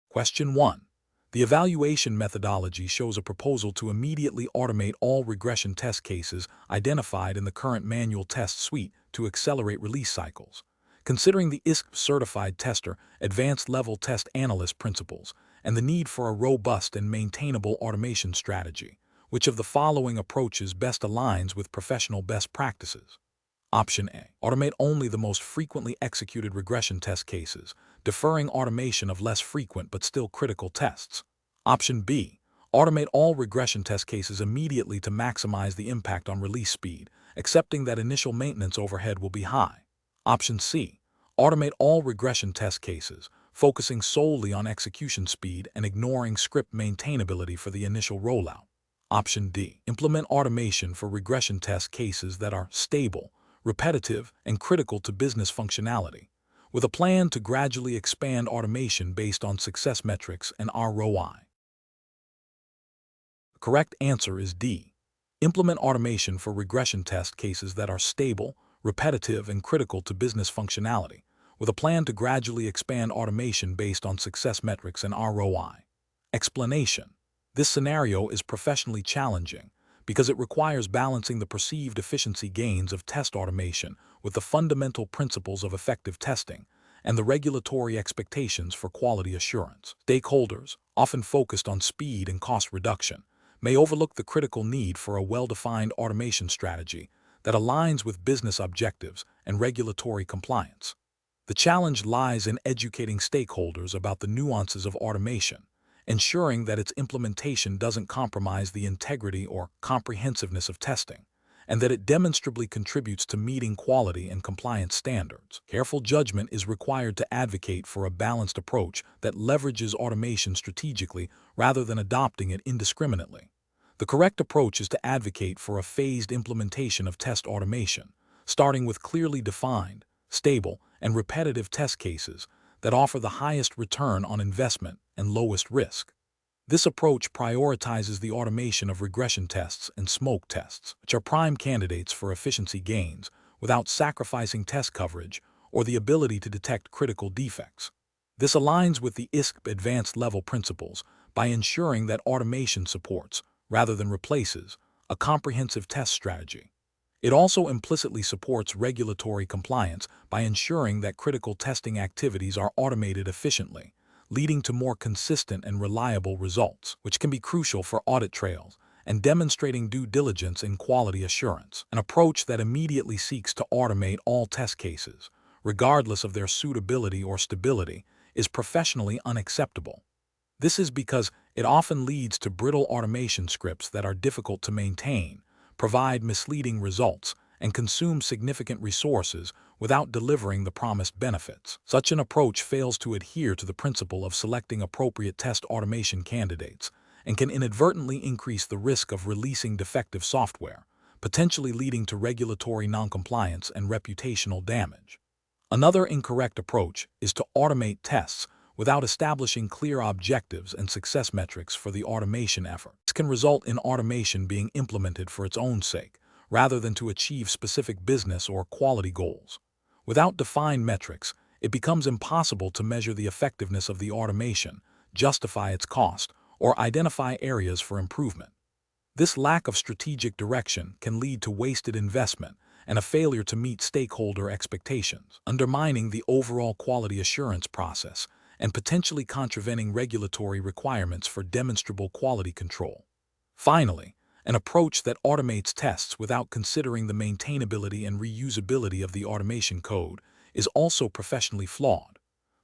Question 1. The evaluation methodology shows a proposal to immediately automate all regression test cases identified in the current manual test suite to accelerate release cycles. Considering the ISTQB certified tester, advanced level test analyst principles, and the need for a robust and maintainable automation strategy, which of the following approaches best aligns with professional best practices? Option A. Automate only the most frequently executed regression test cases, deferring automation of less frequent but still critical tests. Option B. Automate all regression test cases immediately to maximize the impact on release speed, accepting that initial maintenance overhead will be high. Option C. Automate all regression test cases, focusing solely on execution speed and ignoring script maintainability for the initial rollout. Option D. Implement automation for regression test cases that are stable, repetitive, and critical to business functionality, with a plan to gradually expand automation based on success metrics and ROI. The correct answer is D. Implement automation for regression test cases that are stable, repetitive, and critical to business functionality, with a plan to gradually expand automation based on success metrics and ROI. Explanation. This scenario is professionally challenging because it requires balancing the perceived efficiency gains of test automation with the fundamental principles of effective testing and the regulatory expectations for quality assurance. Stakeholders, often focused on speed and cost reduction, may overlook the critical need for a well-defined automation strategy that aligns with business objectives and regulatory compliance. The challenge lies in educating stakeholders about the nuances of automation, ensuring that its implementation doesn't compromise the integrity or comprehensiveness of testing, and that it demonstrably contributes to meeting quality and compliance standards. Careful judgment is required to advocate for a balanced approach that leverages automation strategically rather than adopting it indiscriminately. The correct approach is to advocate for a phased implementation of test automation, starting with clearly defined, stable, and repetitive test cases that offer the highest return on investment and lowest risk. This approach prioritizes the automation of regression tests and smoke tests, which are prime candidates for efficiency gains without sacrificing test coverage or the ability to detect critical defects. This aligns with the ISTQB advanced level principles by ensuring that automation supports, rather than replaces, a comprehensive test strategy. It also implicitly supports regulatory compliance by ensuring that critical testing activities are automated efficiently, leading to more consistent and reliable results, which can be crucial for audit trails and demonstrating due diligence in quality assurance. An approach that immediately seeks to automate all test cases, regardless of their suitability or stability, is professionally unacceptable. This is because it often leads to brittle automation scripts that are difficult to maintain, provide misleading results, and consume significant resources without delivering the promised benefits. Such an approach fails to adhere to the principle of selecting appropriate test automation candidates and can inadvertently increase the risk of releasing defective software, potentially leading to regulatory noncompliance and reputational damage. Another incorrect approach is to automate tests without establishing clear objectives and success metrics for the automation effort. This can result in automation being implemented for its own sake, rather than to achieve specific business or quality goals. Without defined metrics, it becomes impossible to measure the effectiveness of the automation, justify its cost, or identify areas for improvement. This lack of strategic direction can lead to wasted investment and a failure to meet stakeholder expectations, undermining the overall quality assurance process and potentially contravening regulatory requirements for demonstrable quality control. Finally, an approach that automates tests without considering the maintainability and reusability of the automation code is also professionally flawed.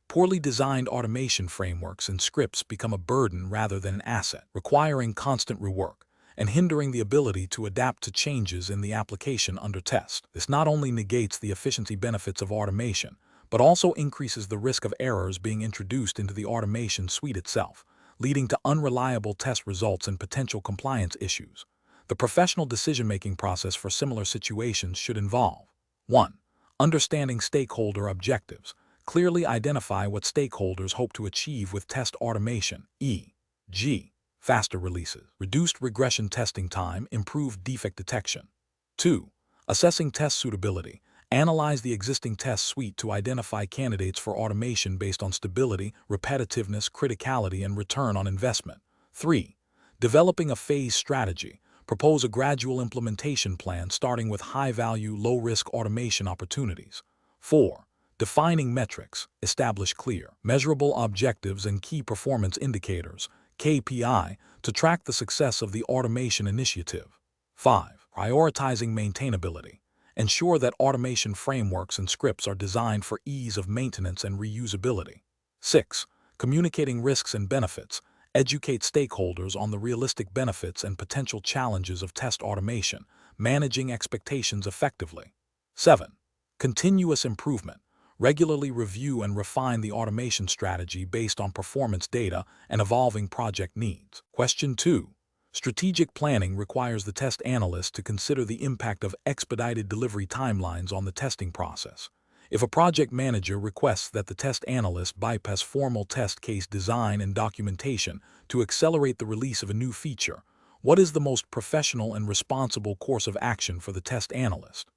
Poorly designed automation frameworks and scripts become a burden rather than an asset, requiring constant rework and hindering the ability to adapt to changes in the application under test. This not only negates the efficiency benefits of automation, but also increases the risk of errors being introduced into the automation suite itself, leading to unreliable test results and potential compliance issues. The professional decision-making process for similar situations should involve 1. Understanding stakeholder objectives. Clearly identify what stakeholders hope to achieve with test automation, e.g., faster releases, reduced regression testing time, improved defect detection. 2. Assessing test suitability. Analyze the existing test suite to identify candidates for automation based on stability, repetitiveness, criticality, and return on investment. 3. Developing a phase strategy. Propose a gradual implementation plan starting with high-value, low-risk automation opportunities. 4. Defining metrics. Establish clear, measurable objectives and key performance indicators, KPI, to track the success of the automation initiative. 5. Prioritizing maintainability. Ensure that automation frameworks and scripts are designed for ease of maintenance and reusability. 6. Communicating risks and benefits. Educate stakeholders on the realistic benefits and potential challenges of test automation, managing expectations effectively. 7. Continuous improvement. Regularly review and refine the automation strategy based on performance data and evolving project needs. Question 2. Strategic planning requires the test analyst to consider the impact of expedited delivery timelines on the testing process. If a project manager requests that the test analyst bypass formal test case design and documentation to accelerate the release of a new feature, what is the most professional and responsible course of action for the test analyst?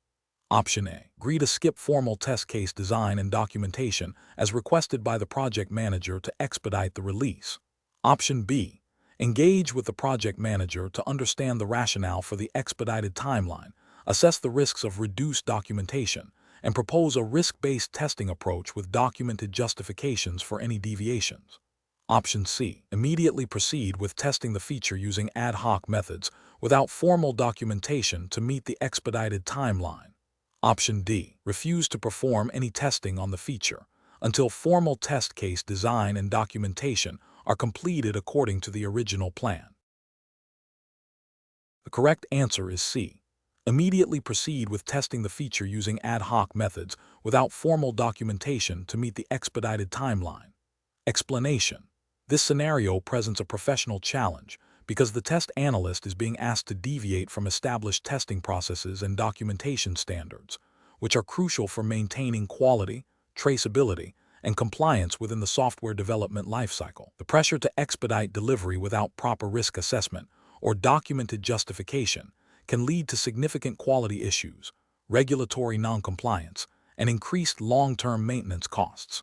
Option A. Agree to skip formal test case design and documentation as requested by the project manager to expedite the release. Option B. Engage with the project manager to understand the rationale for the expedited timeline, assess the risks of reduced documentation, and propose a risk-based testing approach with documented justifications for any deviations. Option C. Immediately proceed with testing the feature using ad hoc methods without formal documentation to meet the expedited timeline. Option D. Refuse to perform any testing on the feature until formal test case design and documentation are completed according to the original plan. The correct answer is C. Immediately proceed with testing the feature using ad hoc methods without formal documentation to meet the expedited timeline. Explanation. This scenario presents a professional challenge because the test analyst is being asked to deviate from established testing processes and documentation standards, which are crucial for maintaining quality, traceability, and compliance within the software development lifecycle. The pressure to expedite delivery without proper risk assessment or documented justification can lead to significant quality issues, regulatory noncompliance, and increased long-term maintenance costs.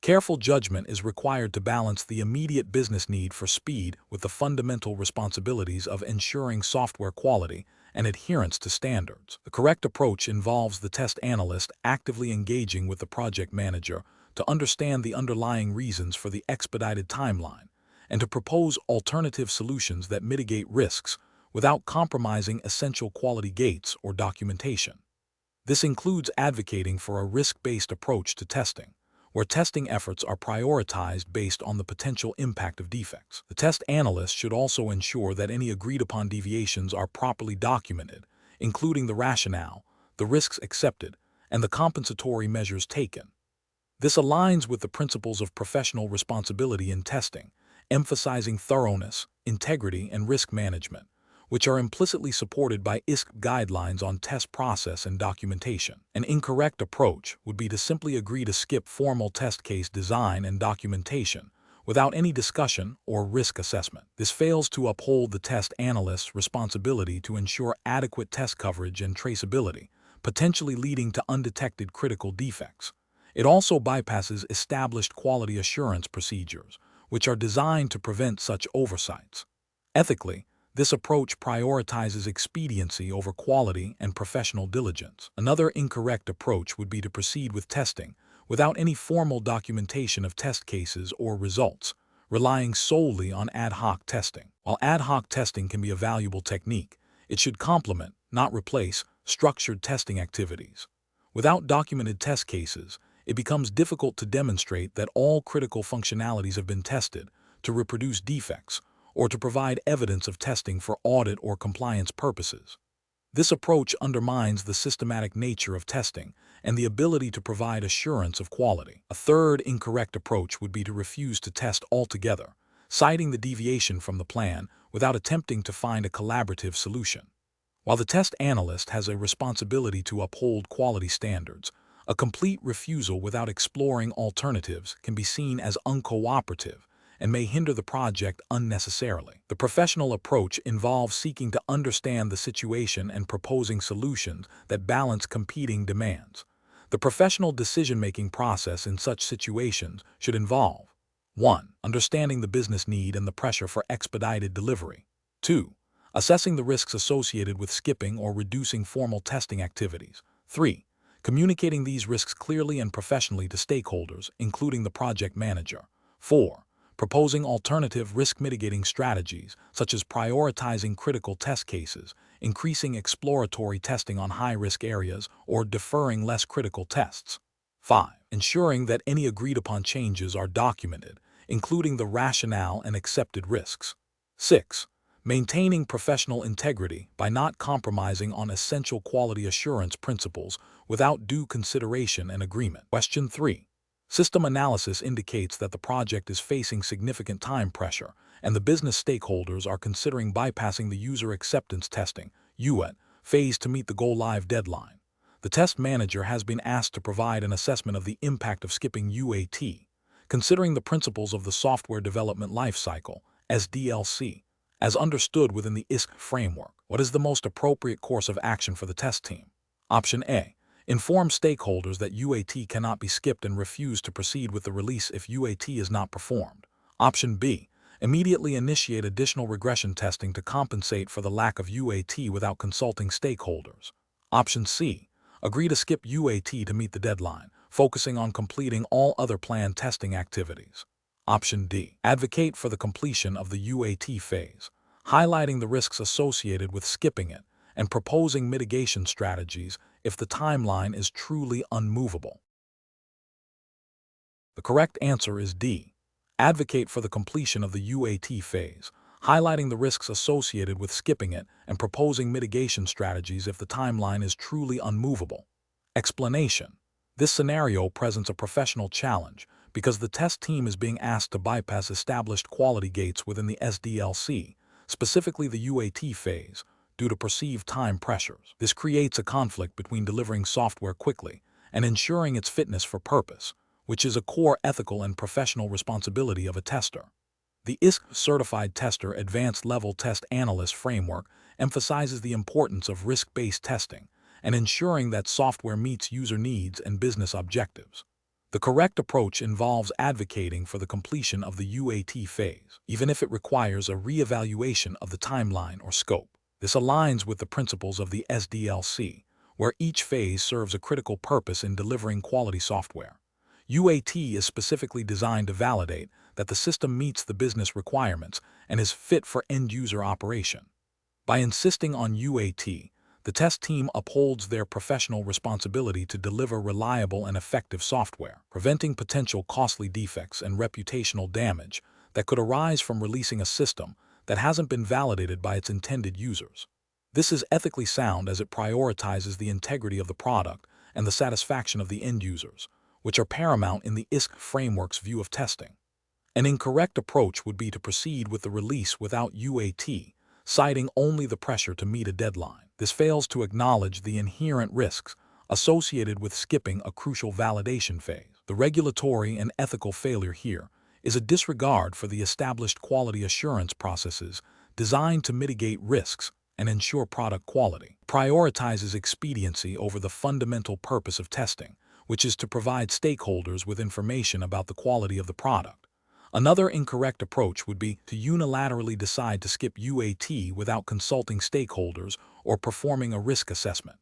Careful judgment is required to balance the immediate business need for speed with the fundamental responsibilities of ensuring software quality and adherence to standards. The correct approach involves the test analyst actively engaging with the project manager to understand the underlying reasons for the expedited timeline and to propose alternative solutions that mitigate risks without compromising essential quality gates or documentation. This includes advocating for a risk-based approach to testing, where testing efforts are prioritized based on the potential impact of defects. The test analyst should also ensure that any agreed-upon deviations are properly documented, including the rationale, the risks accepted, and the compensatory measures taken. This aligns with the principles of professional responsibility in testing, emphasizing thoroughness, integrity, and risk management, which are implicitly supported by ISTQB guidelines on test process and documentation. An incorrect approach would be to simply agree to skip formal test case design and documentation without any discussion or risk assessment. This fails to uphold the test analyst's responsibility to ensure adequate test coverage and traceability, potentially leading to undetected critical defects. It also bypasses established quality assurance procedures, which are designed to prevent such oversights. Ethically, this approach prioritizes expediency over quality and professional diligence. Another incorrect approach would be to proceed with testing without any formal documentation of test cases or results, relying solely on ad hoc testing. While ad hoc testing can be a valuable technique, it should complement, not replace, structured testing activities. Without documented test cases, it becomes difficult to demonstrate that all critical functionalities have been tested, to reproduce defects, or to provide evidence of testing for audit or compliance purposes. This approach undermines the systematic nature of testing and the ability to provide assurance of quality. A third incorrect approach would be to refuse to test altogether, citing the deviation from the plan without attempting to find a collaborative solution. While the test analyst has a responsibility to uphold quality standards, a complete refusal without exploring alternatives can be seen as uncooperative and may hinder the project unnecessarily. The professional approach involves seeking to understand the situation and proposing solutions that balance competing demands. The professional decision-making process in such situations should involve 1. Understanding the business need and the pressure for expedited delivery. 2. Assessing the risks associated with skipping or reducing formal testing activities. 3. Communicating these risks clearly and professionally to stakeholders, including the project manager. 4. Proposing alternative risk-mitigating strategies, such as prioritizing critical test cases, increasing exploratory testing on high-risk areas, or deferring less critical tests. 5. Ensuring that any agreed-upon changes are documented, including the rationale and accepted risks. 6. Maintaining professional integrity by not compromising on essential quality assurance principles without due consideration and agreement. Question 3. System analysis indicates that the project is facing significant time pressure, and the business stakeholders are considering bypassing the user acceptance testing (UAT) phase to meet the go-live deadline. The test manager has been asked to provide an assessment of the impact of skipping UAT, considering the principles of the Software Development Lifecycle (SDLC), as understood within the ISTQB framework. What is the most appropriate course of action for the test team? Option A. Inform stakeholders that UAT cannot be skipped and refuse to proceed with the release if UAT is not performed. Option B. Immediately initiate additional regression testing to compensate for the lack of UAT without consulting stakeholders. Option C. Agree to skip UAT to meet the deadline, focusing on completing all other planned testing activities. Option D. Advocate for the completion of the UAT phase, highlighting the risks associated with skipping it and proposing mitigation strategies if the timeline is truly unmovable. The correct answer is D. Advocate for the completion of the UAT phase, highlighting the risks associated with skipping it and proposing mitigation strategies if the timeline is truly unmovable. Explanation. This scenario presents a professional challenge because the test team is being asked to bypass established quality gates within the SDLC, specifically the UAT phase, due to perceived time pressures. This creates a conflict between delivering software quickly and ensuring its fitness for purpose, which is a core ethical and professional responsibility of a tester. The ISTQB Certified Tester Advanced Level Test Analyst framework emphasizes the importance of risk-based testing and ensuring that software meets user needs and business objectives. The correct approach involves advocating for the completion of the UAT phase, even if it requires a re-evaluation of the timeline or scope. This aligns with the principles of the SDLC, where each phase serves a critical purpose in delivering quality software. UAT is specifically designed to validate that the system meets the business requirements and is fit for end-user operation. By insisting on UAT, the test team upholds their professional responsibility to deliver reliable and effective software, preventing potential costly defects and reputational damage that could arise from releasing a system that hasn't been validated by its intended users. This is ethically sound as it prioritizes the integrity of the product and the satisfaction of the end users, which are paramount in the ISTQB framework's view of testing. An incorrect approach would be to proceed with the release without UAT, citing only the pressure to meet a deadline. This fails to acknowledge the inherent risks associated with skipping a crucial validation phase. The regulatory and ethical failure here is a disregard for the established quality assurance processes designed to mitigate risks and ensure product quality. Prioritizes expediency over the fundamental purpose of testing, which is to provide stakeholders with information about the quality of the product. Another incorrect approach would be to unilaterally decide to skip UAT without consulting stakeholders or performing a risk assessment.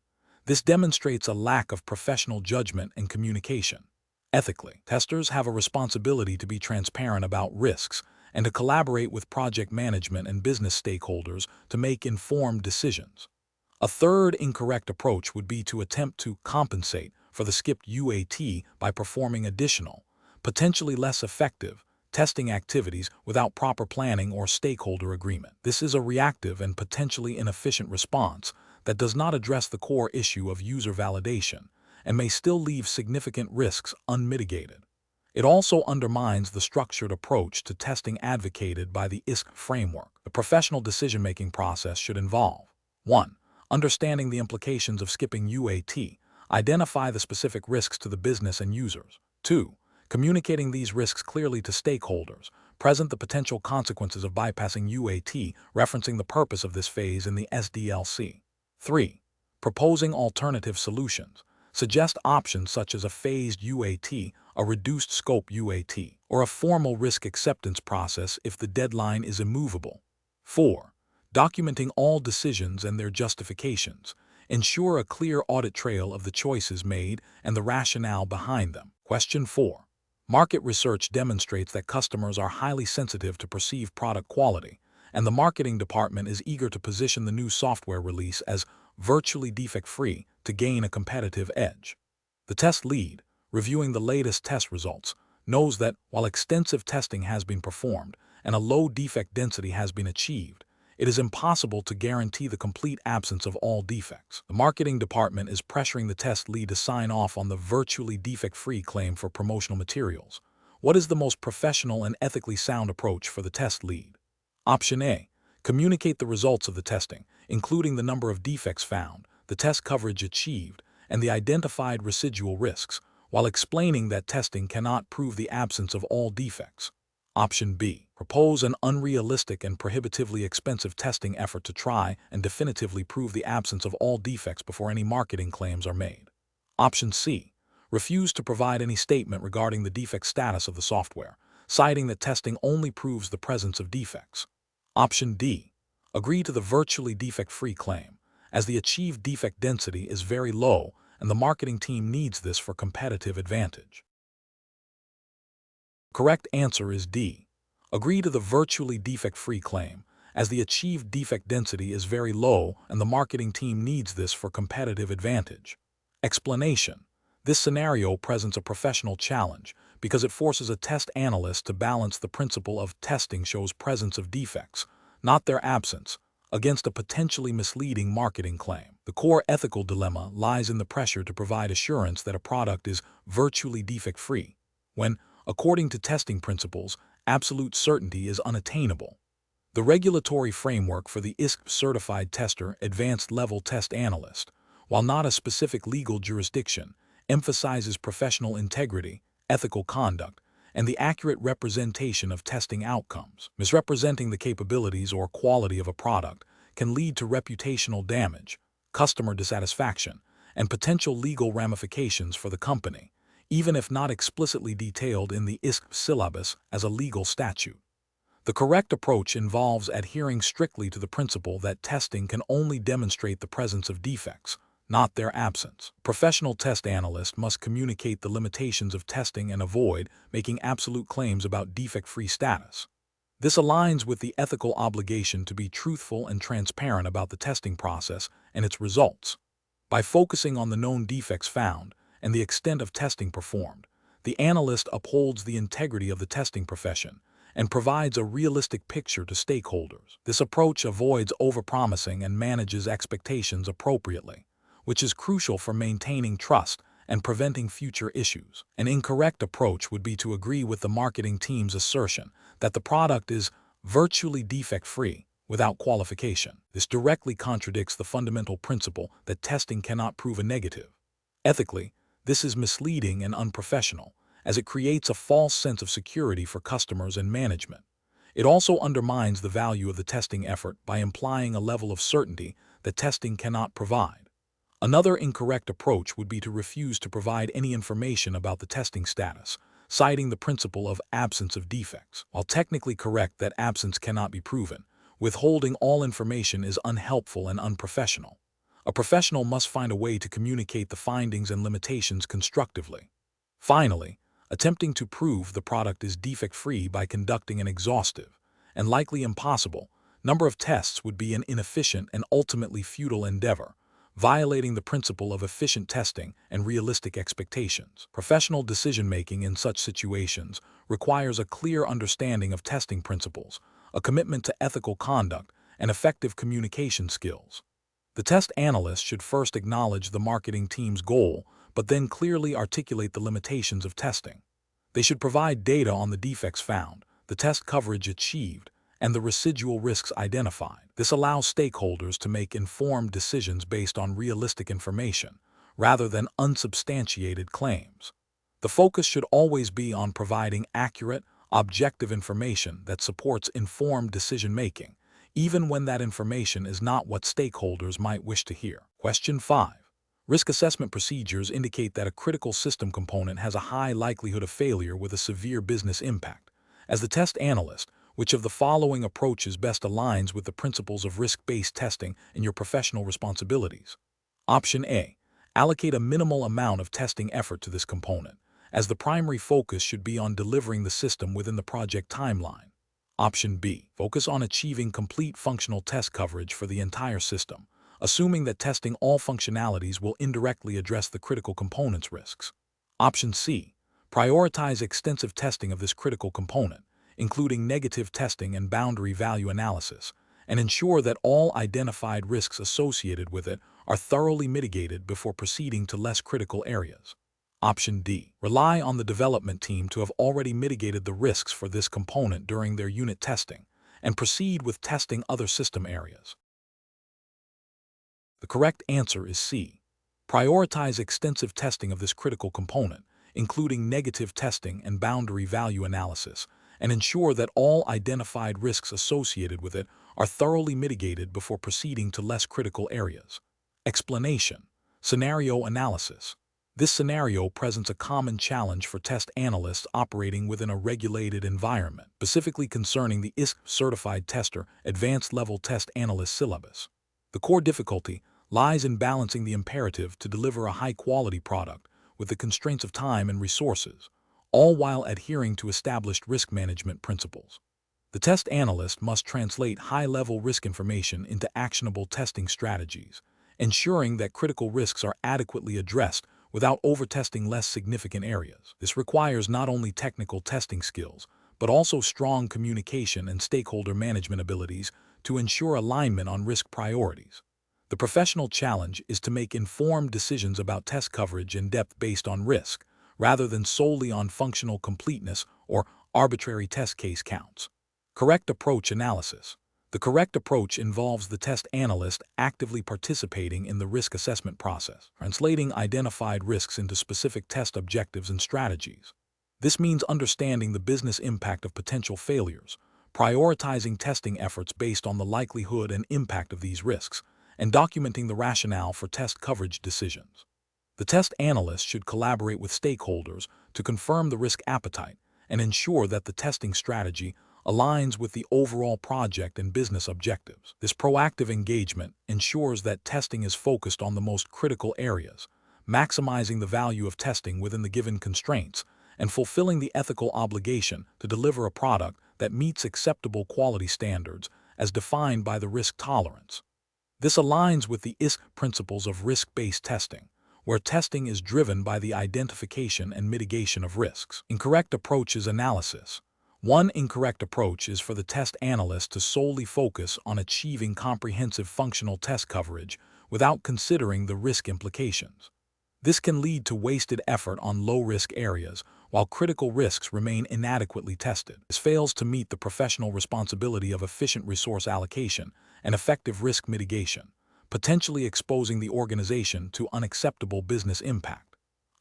This demonstrates a lack of professional judgment and communication. Ethically, testers have a responsibility to be transparent about risks and to collaborate with project management and business stakeholders to make informed decisions. A third incorrect approach would be to attempt to compensate for the skipped UAT by performing additional, potentially less effective, testing activities without proper planning or stakeholder agreement. This is a reactive and potentially inefficient response that does not address the core issue of user validation and may still leave significant risks unmitigated. It also undermines the structured approach to testing advocated by the ISTQB framework. The professional decision-making process should involve 1. Understanding the implications of skipping UAT. Identify the specific risks to the business and users. 2. Communicating these risks clearly to stakeholders, present the potential consequences of bypassing UAT, referencing the purpose of this phase in the SDLC. 3. Proposing alternative solutions. Suggest options such as a phased UAT, a reduced scope UAT, or a formal risk acceptance process if the deadline is immovable. 4. Documenting all decisions and their justifications. Ensure a clear audit trail of the choices made and the rationale behind them. Question 4. Market research demonstrates that customers are highly sensitive to perceived product quality, and the marketing department is eager to position the new software release as virtually defect-free to gain a competitive edge. The test lead, reviewing the latest test results, knows that while extensive testing has been performed and a low defect density has been achieved, it is impossible to guarantee the complete absence of all defects. The marketing department is pressuring the test lead to sign off on the virtually defect-free claim for promotional materials. What is the most professional and ethically sound approach for the test lead? Option A. Communicate the results of the testing, including the number of defects found, the test coverage achieved, and the identified residual risks, while explaining that testing cannot prove the absence of all defects. Option B. Propose an unrealistic and prohibitively expensive testing effort to try and definitively prove the absence of all defects before any marketing claims are made. Option C. Refuse to provide any statement regarding the defect status of the software, citing that testing only proves the presence of defects. Option D. Agree to the virtually defect-free claim, as the achieved defect density is very low and the marketing team needs this for competitive advantage. Correct answer is D. Agree to the virtually defect-free claim, as the achieved defect density is very low and the marketing team needs this for competitive advantage. Explanation. This scenario presents a professional challenge because it forces a test analyst to balance the principle of testing shows presence of defects, not their absence, against a potentially misleading marketing claim. The core ethical dilemma lies in the pressure to provide assurance that a product is virtually defect-free, when, according to testing principles, absolute certainty is unattainable. The regulatory framework for the ISTQB Certified Tester Advanced Level Test Analyst, while not a specific legal jurisdiction, emphasizes professional integrity, ethical conduct, and the accurate representation of testing outcomes. Misrepresenting the capabilities or quality of a product can lead to reputational damage, customer dissatisfaction, and potential legal ramifications for the company, even if not explicitly detailed in the ISTQB syllabus as a legal statute. The correct approach involves adhering strictly to the principle that testing can only demonstrate the presence of defects, not their absence. Professional test analysts must communicate the limitations of testing and avoid making absolute claims about defect-free status. This aligns with the ethical obligation to be truthful and transparent about the testing process and its results. By focusing on the known defects found and the extent of testing performed, the analyst upholds the integrity of the testing profession and provides a realistic picture to stakeholders. This approach avoids overpromising and manages expectations appropriately, which is crucial for maintaining trust and preventing future issues. An incorrect approach would be to agree with the marketing team's assertion that the product is virtually defect-free without qualification. This directly contradicts the fundamental principle that testing cannot prove a negative. Ethically, this is misleading and unprofessional, as it creates a false sense of security for customers and management. It also undermines the value of the testing effort by implying a level of certainty that testing cannot provide. Another incorrect approach would be to refuse to provide any information about the testing status, citing the principle of absence of defects. While technically correct that absence cannot be proven, withholding all information is unhelpful and unprofessional. A professional must find a way to communicate the findings and limitations constructively. Finally, attempting to prove the product is defect-free by conducting an exhaustive, and likely impossible, number of tests would be an inefficient and ultimately futile endeavor, violating the principle of efficient testing and realistic expectations. Professional decision-making in such situations requires a clear understanding of testing principles, a commitment to ethical conduct, and effective communication skills. The test analyst should first acknowledge the marketing team's goal, but then clearly articulate the limitations of testing. They should provide data on the defects found, the test coverage achieved, and the residual risks identified. This allows stakeholders to make informed decisions based on realistic information, rather than unsubstantiated claims. The focus should always be on providing accurate, objective information that supports informed decision-making, even when that information is not what stakeholders might wish to hear. Question 5. Risk assessment procedures indicate that a critical system component has a high likelihood of failure with a severe business impact. As the test analyst, which of the following approaches best aligns with the principles of risk-based testing and your professional responsibilities? Option A. Allocate a minimal amount of testing effort to this component, as the primary focus should be on delivering the system within the project timeline. Option B. Focus on achieving complete functional test coverage for the entire system, assuming that testing all functionalities will indirectly address the critical component's risks. Option C. Prioritize extensive testing of this critical component, including negative testing and boundary value analysis, and ensure that all identified risks associated with it are thoroughly mitigated before proceeding to less critical areas. Option D. Rely on the development team to have already mitigated the risks for this component during their unit testing, and proceed with testing other system areas. The correct answer is C. Prioritize extensive testing of this critical component, including negative testing and boundary value analysis, and ensure that all identified risks associated with it are thoroughly mitigated before proceeding to less critical areas. Explanation. Scenario analysis. This scenario presents a common challenge for test analysts operating within a regulated environment, specifically concerning the ISTQB Certified Tester Advanced Level Test Analyst syllabus. The core difficulty lies in balancing the imperative to deliver a high-quality product with the constraints of time and resources, all while adhering to established risk management principles. The test analyst must translate high-level risk information into actionable testing strategies, ensuring that critical risks are adequately addressed without over-testing less significant areas. This requires not only technical testing skills, but also strong communication and stakeholder management abilities to ensure alignment on risk priorities. The professional challenge is to make informed decisions about test coverage and depth based on risk, rather than solely on functional completeness or arbitrary test case counts. Correct approach analysis. The correct approach involves the test analyst actively participating in the risk assessment process, translating identified risks into specific test objectives and strategies. This means understanding the business impact of potential failures, prioritizing testing efforts based on the likelihood and impact of these risks, and documenting the rationale for test coverage decisions. The test analyst should collaborate with stakeholders to confirm the risk appetite and ensure that the testing strategy aligns with the overall project and business objectives. This proactive engagement ensures that testing is focused on the most critical areas, maximizing the value of testing within the given constraints, and fulfilling the ethical obligation to deliver a product that meets acceptable quality standards as defined by the risk tolerance. This aligns with the ISTQB principles of risk-based testing, where testing is driven by the identification and mitigation of risks. Incorrect approaches analysis. One incorrect approach is for the test analyst to solely focus on achieving comprehensive functional test coverage without considering the risk implications. This can lead to wasted effort on low-risk areas, while critical risks remain inadequately tested. This fails to meet the professional responsibility of efficient resource allocation and effective risk mitigation, potentially exposing the organization to unacceptable business impact.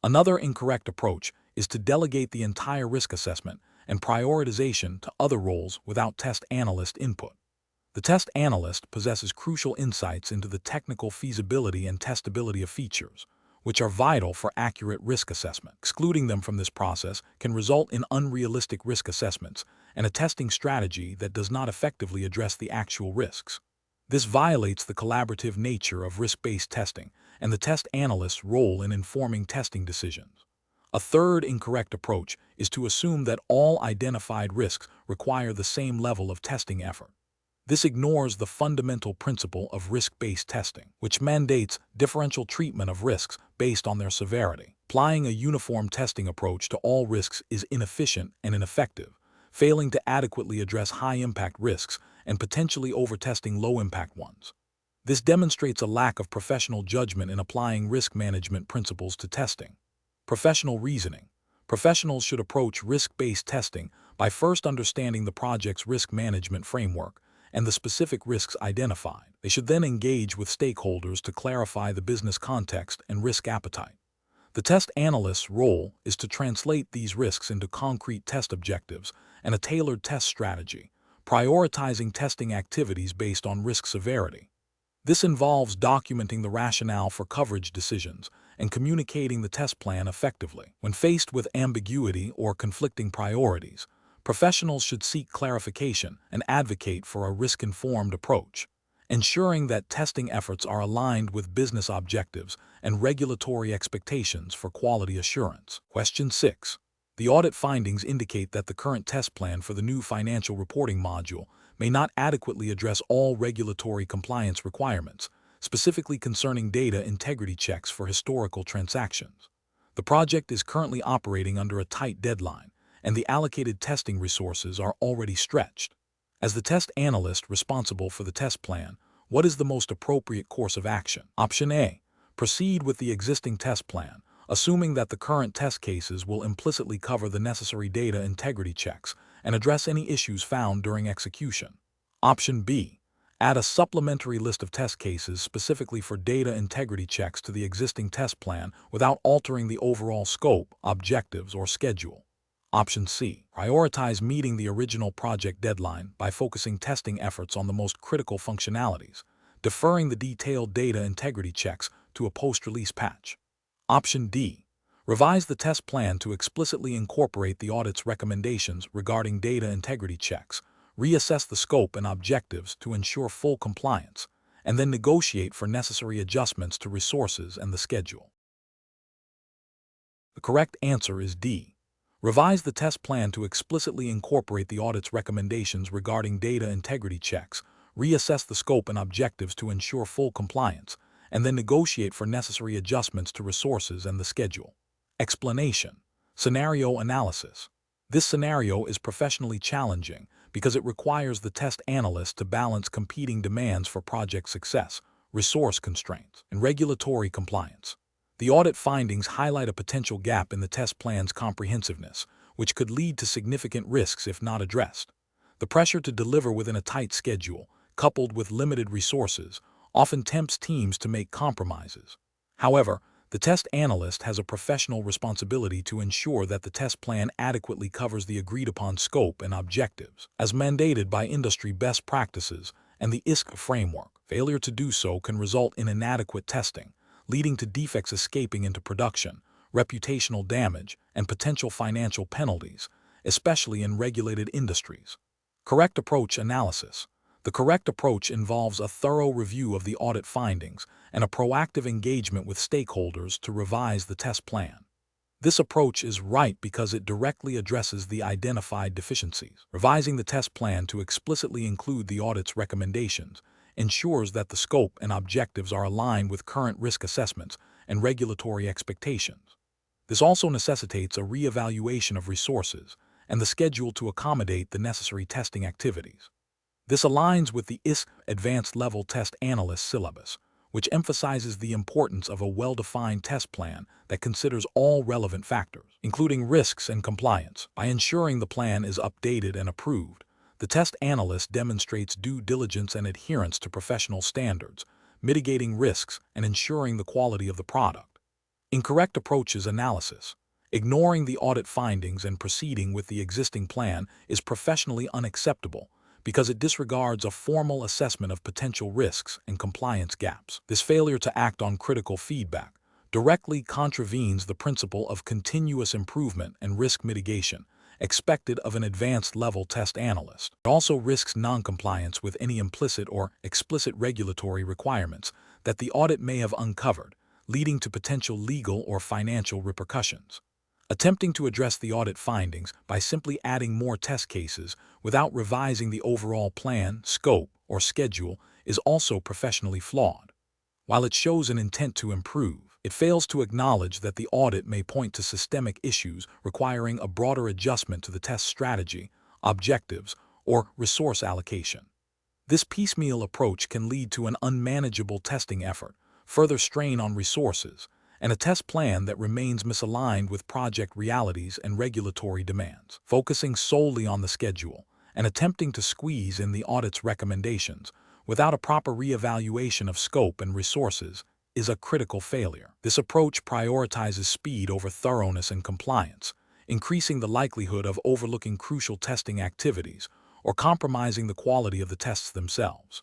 Another incorrect approach is to delegate the entire risk assessment and prioritization to other roles without test analyst input. The test analyst possesses crucial insights into the technical feasibility and testability of features, which are vital for accurate risk assessment. Excluding them from this process can result in unrealistic risk assessments and a testing strategy that does not effectively address the actual risks. This violates the collaborative nature of risk-based testing and the test analyst's role in informing testing decisions. A third incorrect approach is to assume that all identified risks require the same level of testing effort. This ignores the fundamental principle of risk-based testing, which mandates differential treatment of risks based on their severity. Applying a uniform testing approach to all risks is inefficient and ineffective, failing to adequately address high-impact risks and potentially over-testing low-impact ones. This demonstrates a lack of professional judgment in applying risk management principles to testing. Professional reasoning. Professionals should approach risk-based testing by first understanding the project's risk management framework and the specific risks identified. They should then engage with stakeholders to clarify the business context and risk appetite. The test analyst's role is to translate these risks into concrete test objectives and a tailored test strategy, prioritizing testing activities based on risk severity. This involves documenting the rationale for coverage decisions and communicating the test plan effectively. When faced with ambiguity or conflicting priorities, professionals should seek clarification and advocate for a risk-informed approach, ensuring that testing efforts are aligned with business objectives and regulatory expectations for quality assurance. Question 6. The audit findings indicate that the current test plan for the new financial reporting module may not adequately address all regulatory compliance requirements, specifically concerning data integrity checks for historical transactions. The project is currently operating under a tight deadline, and the allocated testing resources are already stretched. As the test analyst responsible for the test plan, what is the most appropriate course of action? Option A. Proceed with the existing test plan, assuming that the current test cases will implicitly cover the necessary data integrity checks and address any issues found during execution. Option B. Add a supplementary list of test cases specifically for data integrity checks to the existing test plan without altering the overall scope, objectives, or schedule. Option C. Prioritize meeting the original project deadline by focusing testing efforts on the most critical functionalities, deferring the detailed data integrity checks to a post-release patch. Option D. Revise the test plan to explicitly incorporate the audit's recommendations regarding data integrity checks, reassess the scope and objectives to ensure full compliance, and then negotiate for necessary adjustments to resources and the schedule. The correct answer is D. Revise the test plan to explicitly incorporate the audit's recommendations regarding data integrity checks, reassess the scope and objectives to ensure full compliance, and then negotiate for necessary adjustments to resources and the schedule. Explanation. Scenario analysis. This scenario is professionally challenging because it requires the test analyst to balance competing demands for project success, resource constraints, and regulatory compliance. The audit findings highlight a potential gap in the test plan's comprehensiveness, which could lead to significant risks if not addressed. The pressure to deliver within a tight schedule, coupled with limited resources, often tempts teams to make compromises. However, the test analyst has a professional responsibility to ensure that the test plan adequately covers the agreed-upon scope and objectives, as mandated by industry best practices and the ISTQB framework. Failure to do so can result in inadequate testing, leading to defects escaping into production, reputational damage, and potential financial penalties, especially in regulated industries. Correct approach analysis. The correct approach involves a thorough review of the audit findings and a proactive engagement with stakeholders to revise the test plan. This approach is right because it directly addresses the identified deficiencies. Revising the test plan to explicitly include the audit's recommendations ensures that the scope and objectives are aligned with current risk assessments and regulatory expectations. This also necessitates a re-evaluation of resources and the schedule to accommodate the necessary testing activities. This aligns with the ISTQB Advanced Level Test Analyst syllabus, which emphasizes the importance of a well-defined test plan that considers all relevant factors, including risks and compliance. By ensuring the plan is updated and approved, the test analyst demonstrates due diligence and adherence to professional standards, mitigating risks and ensuring the quality of the product. Incorrect approaches analysis. Ignoring the audit findings and proceeding with the existing plan is professionally unacceptable because it disregards a formal assessment of potential risks and compliance gaps. This failure to act on critical feedback directly contravenes the principle of continuous improvement and risk mitigation expected of an advanced level test analyst. It also risks non-compliance with any implicit or explicit regulatory requirements that the audit may have uncovered, leading to potential legal or financial repercussions. Attempting to address the audit findings by simply adding more test cases without revising the overall plan, scope, or schedule is also professionally flawed. While it shows an intent to improve, it fails to acknowledge that the audit may point to systemic issues requiring a broader adjustment to the test strategy, objectives, or resource allocation. This piecemeal approach can lead to an unmanageable testing effort, further strain on resources, and a test plan that remains misaligned with project realities and regulatory demands. Focusing solely on the schedule and attempting to squeeze in the audit's recommendations without a proper reevaluation of scope and resources is a critical failure. This approach prioritizes speed over thoroughness and compliance, increasing the likelihood of overlooking crucial testing activities or compromising the quality of the tests themselves.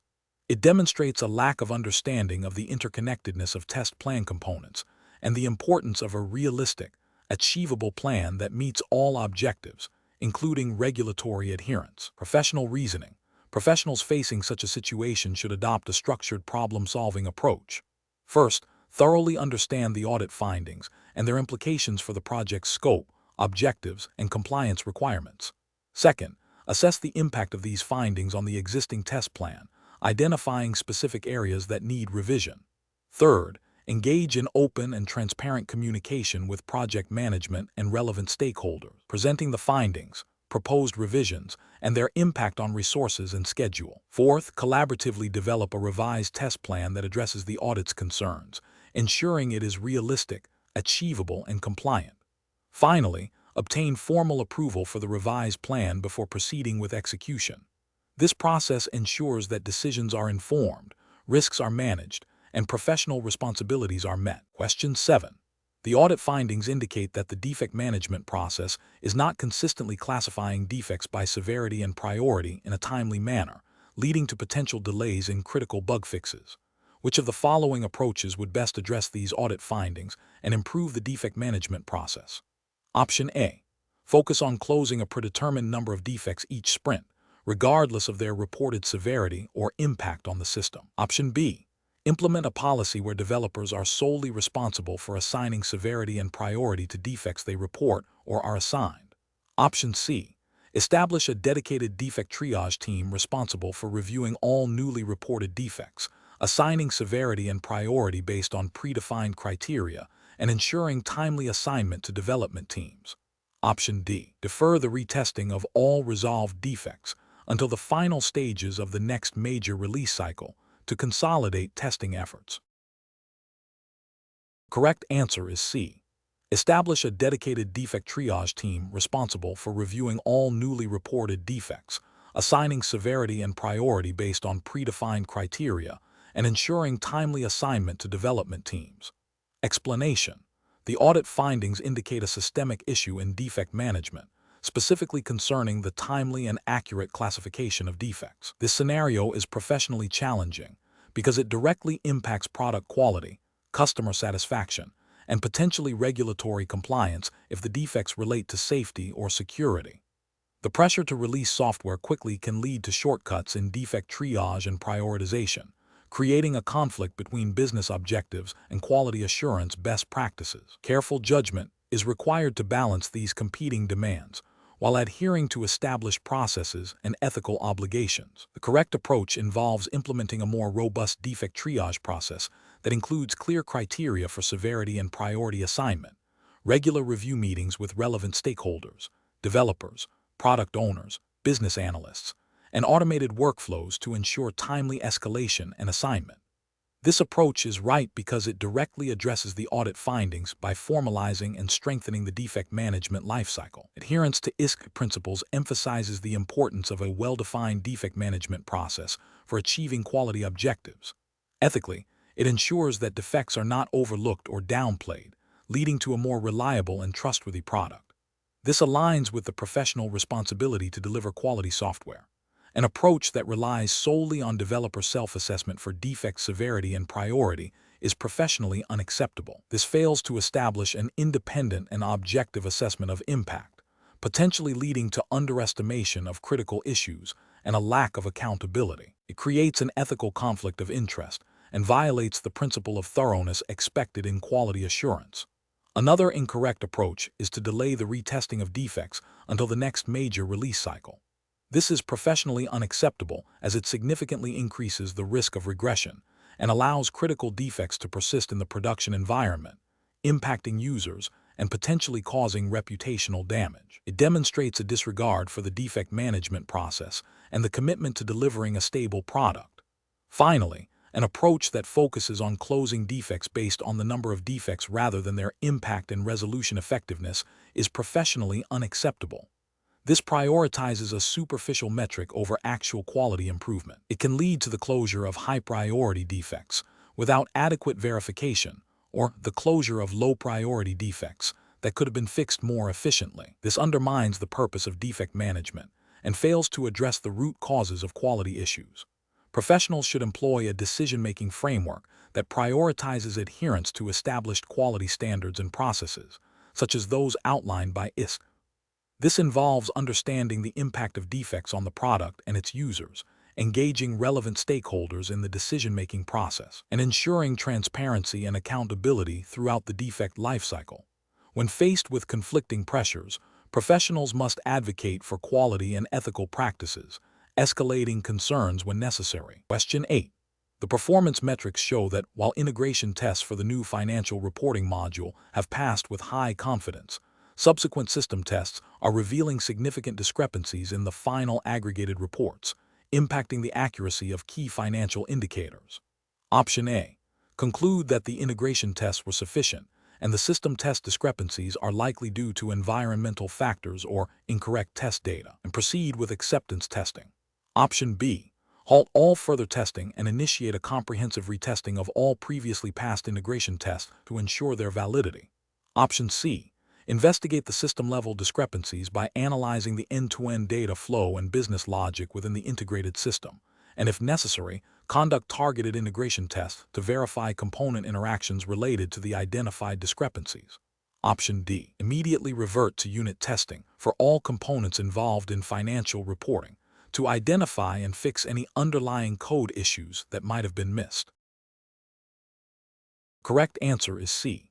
It demonstrates a lack of understanding of the interconnectedness of test plan components and the importance of a realistic, achievable plan that meets all objectives, including regulatory adherence. Professional reasoning. Professionals facing such a situation should adopt a structured problem-solving approach. First, thoroughly understand the audit findings and their implications for the project's scope, objectives, and compliance requirements. Second, assess the impact of these findings on the existing test plan, identifying specific areas that need revision. Third, engage in open and transparent communication with project management and relevant stakeholders, presenting the findings, proposed revisions, and their impact on resources and schedule. Fourth, collaboratively develop a revised test plan that addresses the audit's concerns, ensuring it is realistic, achievable, and compliant. Finally, obtain formal approval for the revised plan before proceeding with execution. This process ensures that decisions are informed, risks are managed, and professional responsibilities are met. Question 7. The audit findings indicate that the defect management process is not consistently classifying defects by severity and priority in a timely manner, leading to potential delays in critical bug fixes. Which of the following approaches would best address these audit findings and improve the defect management process? Option A. Focus on closing a predetermined number of defects each sprint, regardless of their reported severity or impact on the system. Option B. Implement a policy where developers are solely responsible for assigning severity and priority to defects they report or are assigned. Option C. Establish a dedicated defect triage team responsible for reviewing all newly reported defects, assigning severity and priority based on predefined criteria, and ensuring timely assignment to development teams. Option D. Defer the retesting of all resolved defects until the final stages of the next major release cycle to consolidate testing efforts. Correct answer is C. Establish a dedicated defect triage team responsible for reviewing all newly reported defects, assigning severity and priority based on predefined criteria, and ensuring timely assignment to development teams. Explanation. The audit findings indicate a systemic issue in defect management, specifically concerning the timely and accurate classification of defects. This scenario is professionally challenging because it directly impacts product quality, customer satisfaction, and potentially regulatory compliance if the defects relate to safety or security. The pressure to release software quickly can lead to shortcuts in defect triage and prioritization, creating a conflict between business objectives and quality assurance best practices. Careful judgment is required to balance these competing demands, while adhering to established processes and ethical obligations. The correct approach involves implementing a more robust defect triage process that includes clear criteria for severity and priority assignment, regular review meetings with relevant stakeholders, developers, product owners, business analysts, and automated workflows to ensure timely escalation and assignment. This approach is right because it directly addresses the audit findings by formalizing and strengthening the defect management lifecycle. Adherence to ISTQB principles emphasizes the importance of a well-defined defect management process for achieving quality objectives. Ethically, it ensures that defects are not overlooked or downplayed, leading to a more reliable and trustworthy product. This aligns with the professional responsibility to deliver quality software. An approach that relies solely on developer self-assessment for defect severity and priority is professionally unacceptable. This fails to establish an independent and objective assessment of impact, potentially leading to underestimation of critical issues and a lack of accountability. It creates an ethical conflict of interest and violates the principle of thoroughness expected in quality assurance. Another incorrect approach is to delay the retesting of defects until the next major release cycle. This is professionally unacceptable as it significantly increases the risk of regression and allows critical defects to persist in the production environment, impacting users and potentially causing reputational damage. It demonstrates a disregard for the defect management process and the commitment to delivering a stable product. Finally, an approach that focuses on closing defects based on the number of defects rather than their impact and resolution effectiveness is professionally unacceptable. This prioritizes a superficial metric over actual quality improvement. It can lead to the closure of high-priority defects without adequate verification, or the closure of low-priority defects that could have been fixed more efficiently. This undermines the purpose of defect management and fails to address the root causes of quality issues. Professionals should employ a decision-making framework that prioritizes adherence to established quality standards and processes, such as those outlined by ISTQB. This involves understanding the impact of defects on the product and its users, engaging relevant stakeholders in the decision-making process, and ensuring transparency and accountability throughout the defect lifecycle. When faced with conflicting pressures, professionals must advocate for quality and ethical practices, escalating concerns when necessary. Question 8. The performance metrics show that while integration tests for the new financial reporting module have passed with high confidence, subsequent system tests are revealing significant discrepancies in the final aggregated reports, impacting the accuracy of key financial indicators. Option A. Conclude that the integration tests were sufficient, and the system test discrepancies are likely due to environmental factors or incorrect test data, and proceed with acceptance testing. Option B. Halt all further testing and initiate a comprehensive retesting of all previously passed integration tests to ensure their validity. Option C. Investigate the system-level discrepancies by analyzing the end-to-end data flow and business logic within the integrated system, and if necessary, conduct targeted integration tests to verify component interactions related to the identified discrepancies. Option D. Immediately revert to unit testing for all components involved in financial reporting to identify and fix any underlying code issues that might have been missed. Correct answer is C.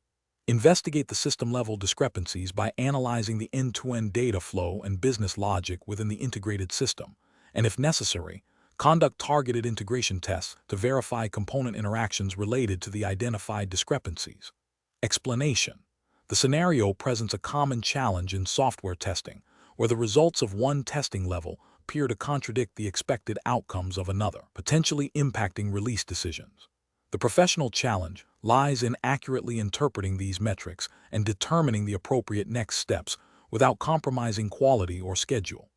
Investigate the system-level discrepancies by analyzing the end-to-end data flow and business logic within the integrated system, and if necessary, conduct targeted integration tests to verify component interactions related to the identified discrepancies. Explanation. The scenario presents a common challenge in software testing, where the results of one testing level appear to contradict the expected outcomes of another, potentially impacting release decisions. The professional challenge lies in accurately interpreting these metrics and determining the appropriate next steps without compromising quality or schedule.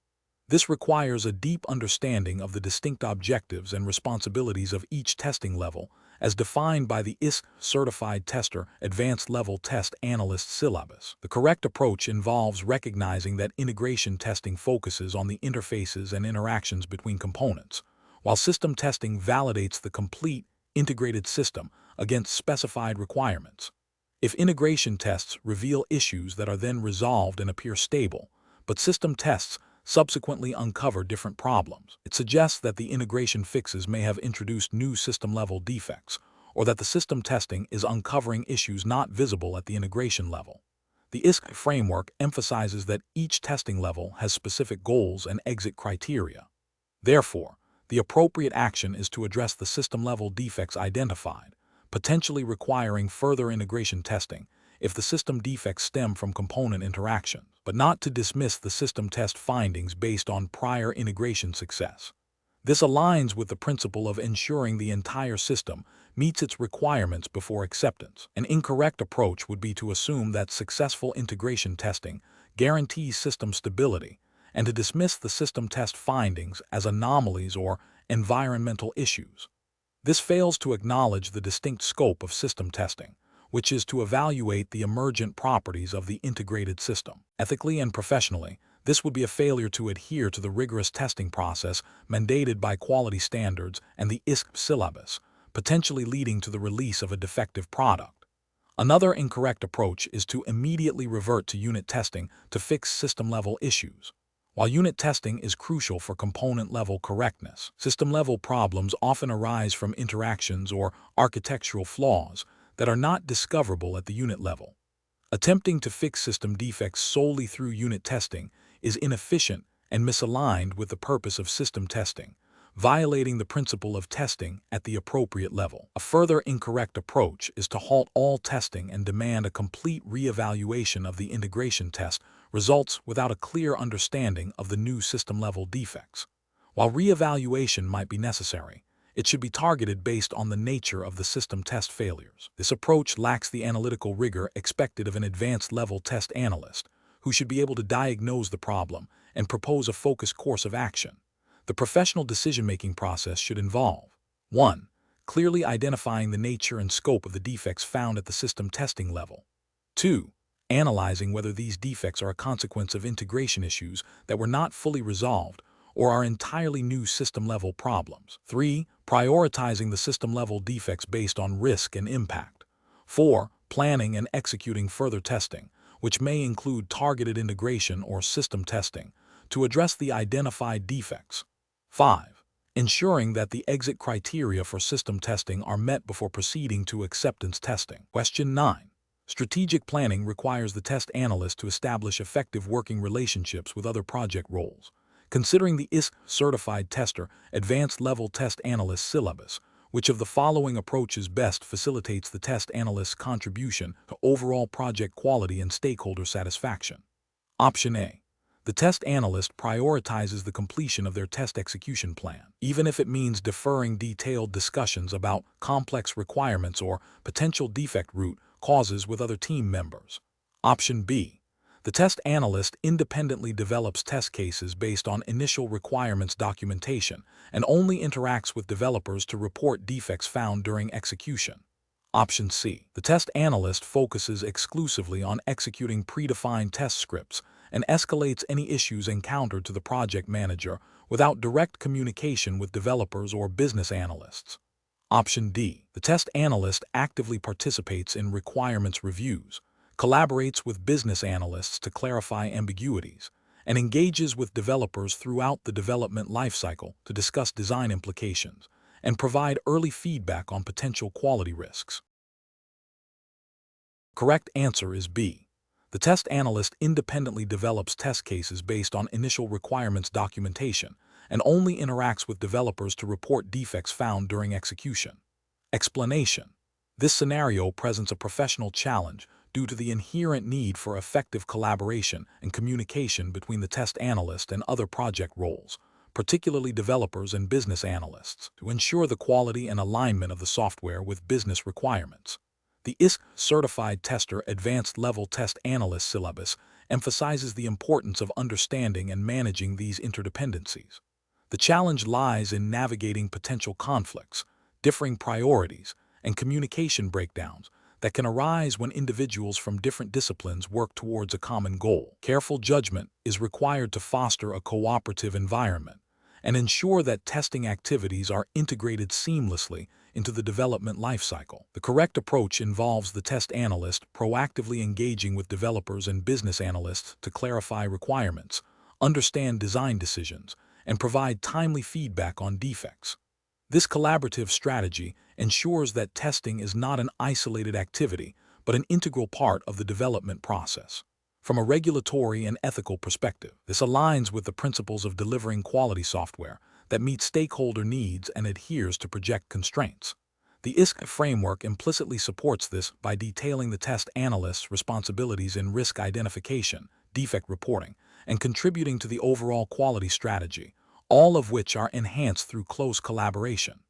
This requires a deep understanding of the distinct objectives and responsibilities of each testing level, as defined by the ISTQB Certified Tester Advanced Level Test Analyst syllabus. The correct approach involves recognizing that integration testing focuses on the interfaces and interactions between components, while system testing validates the complete, integrated system against specified requirements. If integration tests reveal issues that are then resolved and appear stable, but system tests subsequently uncover different problems, it suggests that the integration fixes may have introduced new system-level defects, or that the system testing is uncovering issues not visible at the integration level. The ISTQB framework emphasizes that each testing level has specific goals and exit criteria. Therefore, the appropriate action is to address the system-level defects identified, potentially requiring further integration testing if the system defects stem from component interactions, but not to dismiss the system test findings based on prior integration success. This aligns with the principle of ensuring the entire system meets its requirements before acceptance. An incorrect approach would be to assume that successful integration testing guarantees system stability, and to dismiss the system test findings as anomalies or environmental issues. This fails to acknowledge the distinct scope of system testing, which is to evaluate the emergent properties of the integrated system. Ethically and professionally, this would be a failure to adhere to the rigorous testing process mandated by quality standards and the ISTQB syllabus, potentially leading to the release of a defective product. Another incorrect approach is to immediately revert to unit testing to fix system-level issues. While unit testing is crucial for component-level correctness, system-level problems often arise from interactions or architectural flaws that are not discoverable at the unit level. Attempting to fix system defects solely through unit testing is inefficient and misaligned with the purpose of system testing, violating the principle of testing at the appropriate level. A further incorrect approach is to halt all testing and demand a complete reevaluation of the integration test results without a clear understanding of the new system-level defects. While reevaluation might be necessary, it should be targeted based on the nature of the system test failures. This approach lacks the analytical rigor expected of an advanced-level test analyst, who should be able to diagnose the problem and propose a focused course of action. The professional decision-making process should involve 1. clearly identifying the nature and scope of the defects found at the system testing level. 2. Analyzing whether these defects are a consequence of integration issues that were not fully resolved or are entirely new system-level problems. 3. Prioritizing the system-level defects based on risk and impact. 4. Planning and executing further testing, which may include targeted integration or system testing, to address the identified defects. 5. Ensuring that the exit criteria for system testing are met before proceeding to acceptance testing. Question 9. Strategic planning requires the test analyst to establish effective working relationships with other project roles. Considering the ISTQB Certified Tester Advanced Level Test Analyst syllabus, which of the following approaches best facilitates the test analyst's contribution to overall project quality and stakeholder satisfaction? Option A. The test analyst prioritizes the completion of their test execution plan, even if it means deferring detailed discussions about complex requirements or potential defect root causes with other team members. Option B. The test analyst independently develops test cases based on initial requirements documentation and only interacts with developers to report defects found during execution. Option C. The test analyst focuses exclusively on executing predefined test scripts and escalates any issues encountered to the project manager without direct communication with developers or business analysts. Option D. The test analyst actively participates in requirements reviews, collaborates with business analysts to clarify ambiguities, and engages with developers throughout the development lifecycle to discuss design implications and provide early feedback on potential quality risks. Correct answer is B. The test analyst independently develops test cases based on initial requirements documentation and only interacts with developers to report defects found during execution. Explanation. This scenario presents a professional challenge due to the inherent need for effective collaboration and communication between the test analyst and other project roles, particularly developers and business analysts, to ensure the quality and alignment of the software with business requirements. The ISTQB Certified Tester Advanced Level Test Analyst syllabus emphasizes the importance of understanding and managing these interdependencies. The challenge lies in navigating potential conflicts, differing priorities, and communication breakdowns that can arise when individuals from different disciplines work towards a common goal. Careful judgment is required to foster a cooperative environment and ensure that testing activities are integrated seamlessly into the development lifecycle. The correct approach involves the test analyst proactively engaging with developers and business analysts to clarify requirements, understand design decisions, and provide timely feedback on defects. This collaborative strategy ensures that testing is not an isolated activity, but an integral part of the development process. From a regulatory and ethical perspective, this aligns with the principles of delivering quality software that meets stakeholder needs and adheres to project constraints. The ISTQB framework implicitly supports this by detailing the test analyst's responsibilities in risk identification, defect reporting, and contributing to the overall quality strategy, all of which are enhanced through close collaboration.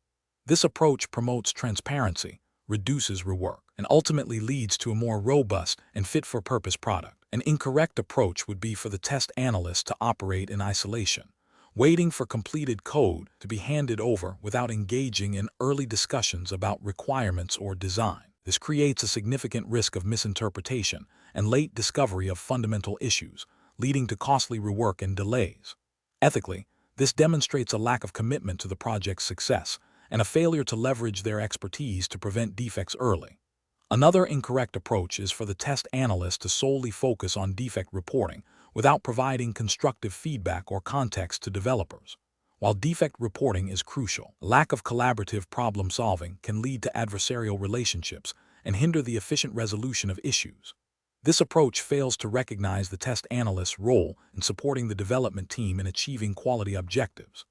This approach promotes transparency, reduces rework, and ultimately leads to a more robust and fit-for-purpose product. An incorrect approach would be for the test analyst to operate in isolation, waiting for completed code to be handed over without engaging in early discussions about requirements or design. This creates a significant risk of misinterpretation and late discovery of fundamental issues, leading to costly rework and delays. Ethically, this demonstrates a lack of commitment to the project's success and a failure to leverage their expertise to prevent defects early. Another incorrect approach is for the test analyst to solely focus on defect reporting without providing constructive feedback or context to developers. While defect reporting is crucial, lack of collaborative problem-solving can lead to adversarial relationships and hinder the efficient resolution of issues. This approach fails to recognize the test analyst's role in supporting the development team in achieving quality objectives.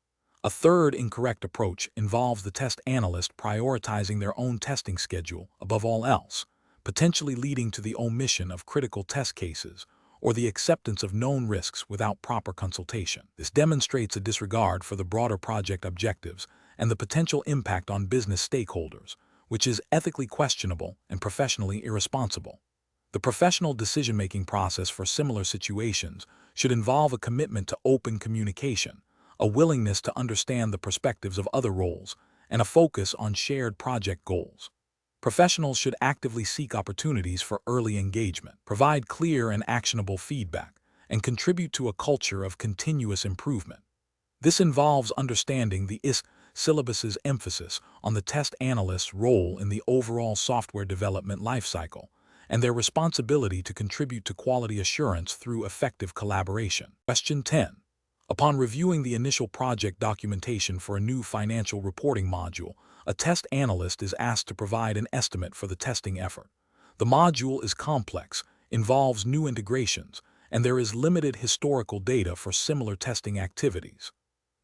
A third incorrect approach involves the test analyst prioritizing their own testing schedule above all else, potentially leading to the omission of critical test cases or the acceptance of known risks without proper consultation. This demonstrates a disregard for the broader project objectives and the potential impact on business stakeholders, which is ethically questionable and professionally irresponsible. The professional decision-making process for similar situations should involve a commitment to open communication, a willingness to understand the perspectives of other roles, and a focus on shared project goals. Professionals should actively seek opportunities for early engagement, provide clear and actionable feedback, and contribute to a culture of continuous improvement. This involves understanding the ISTQB syllabus's emphasis on the test analyst's role in the overall software development lifecycle and their responsibility to contribute to quality assurance through effective collaboration. Question 10. Upon reviewing the initial project documentation for a new financial reporting module, a test analyst is asked to provide an estimate for the testing effort. The module is complex, involves new integrations, and there is limited historical data for similar testing activities.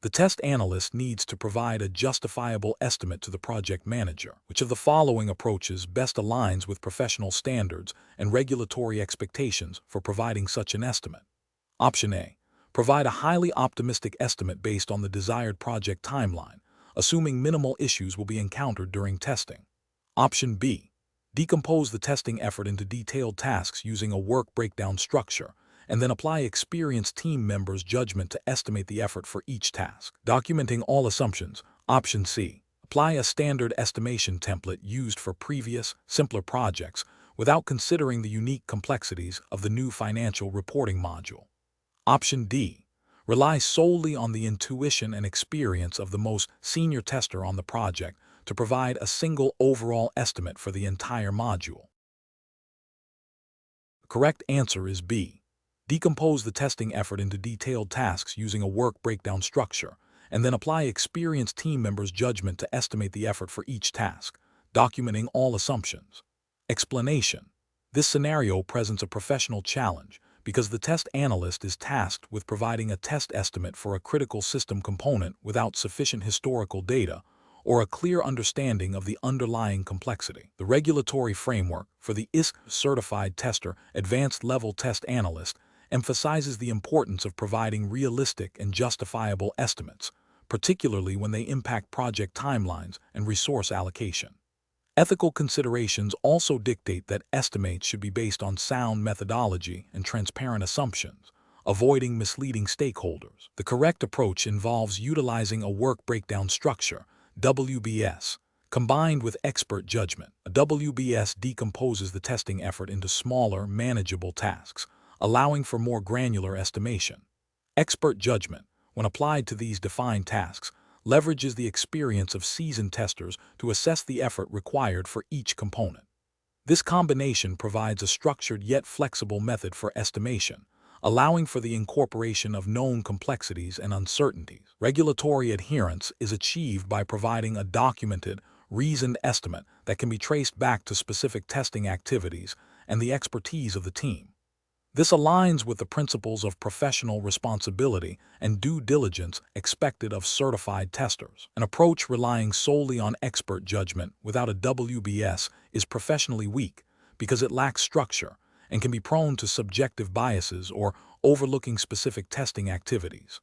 The test analyst needs to provide a justifiable estimate to the project manager. Which of the following approaches best aligns with professional standards and regulatory expectations for providing such an estimate? Option A. Provide a highly optimistic estimate based on the desired project timeline, assuming minimal issues will be encountered during testing. Option B. Decompose the testing effort into detailed tasks using a work breakdown structure, and then apply experienced team members' judgment to estimate the effort for each task. Documenting all assumptions. Option C. Apply a standard estimation template used for previous, simpler projects without considering the unique complexities of the new financial reporting module. Option D. Rely solely on the intuition and experience of the most senior tester on the project to provide a single overall estimate for the entire module. The correct answer is B. Decompose the testing effort into detailed tasks using a work breakdown structure, and then apply experienced team members' judgment to estimate the effort for each task, documenting all assumptions. Explanation. This scenario presents a professional challenge because the test analyst is tasked with providing a test estimate for a critical system component without sufficient historical data or a clear understanding of the underlying complexity. The regulatory framework for the ISTQB Certified Tester Advanced Level Test Analyst emphasizes the importance of providing realistic and justifiable estimates, particularly when they impact project timelines and resource allocation. Ethical considerations also dictate that estimates should be based on sound methodology and transparent assumptions, avoiding misleading stakeholders. The correct approach involves utilizing a work breakdown structure, WBS, combined with expert judgment. A WBS decomposes the testing effort into smaller, manageable tasks, allowing for more granular estimation. Expert judgment, when applied to these defined tasks, leverages the experience of seasoned testers to assess the effort required for each component. This combination provides a structured yet flexible method for estimation, allowing for the incorporation of known complexities and uncertainties. Regulatory adherence is achieved by providing a documented, reasoned estimate that can be traced back to specific testing activities and the expertise of the team. This aligns with the principles of professional responsibility and due diligence expected of certified testers. An approach relying solely on expert judgment without a WBS is professionally weak because it lacks structure and can be prone to subjective biases or overlooking specific testing activities.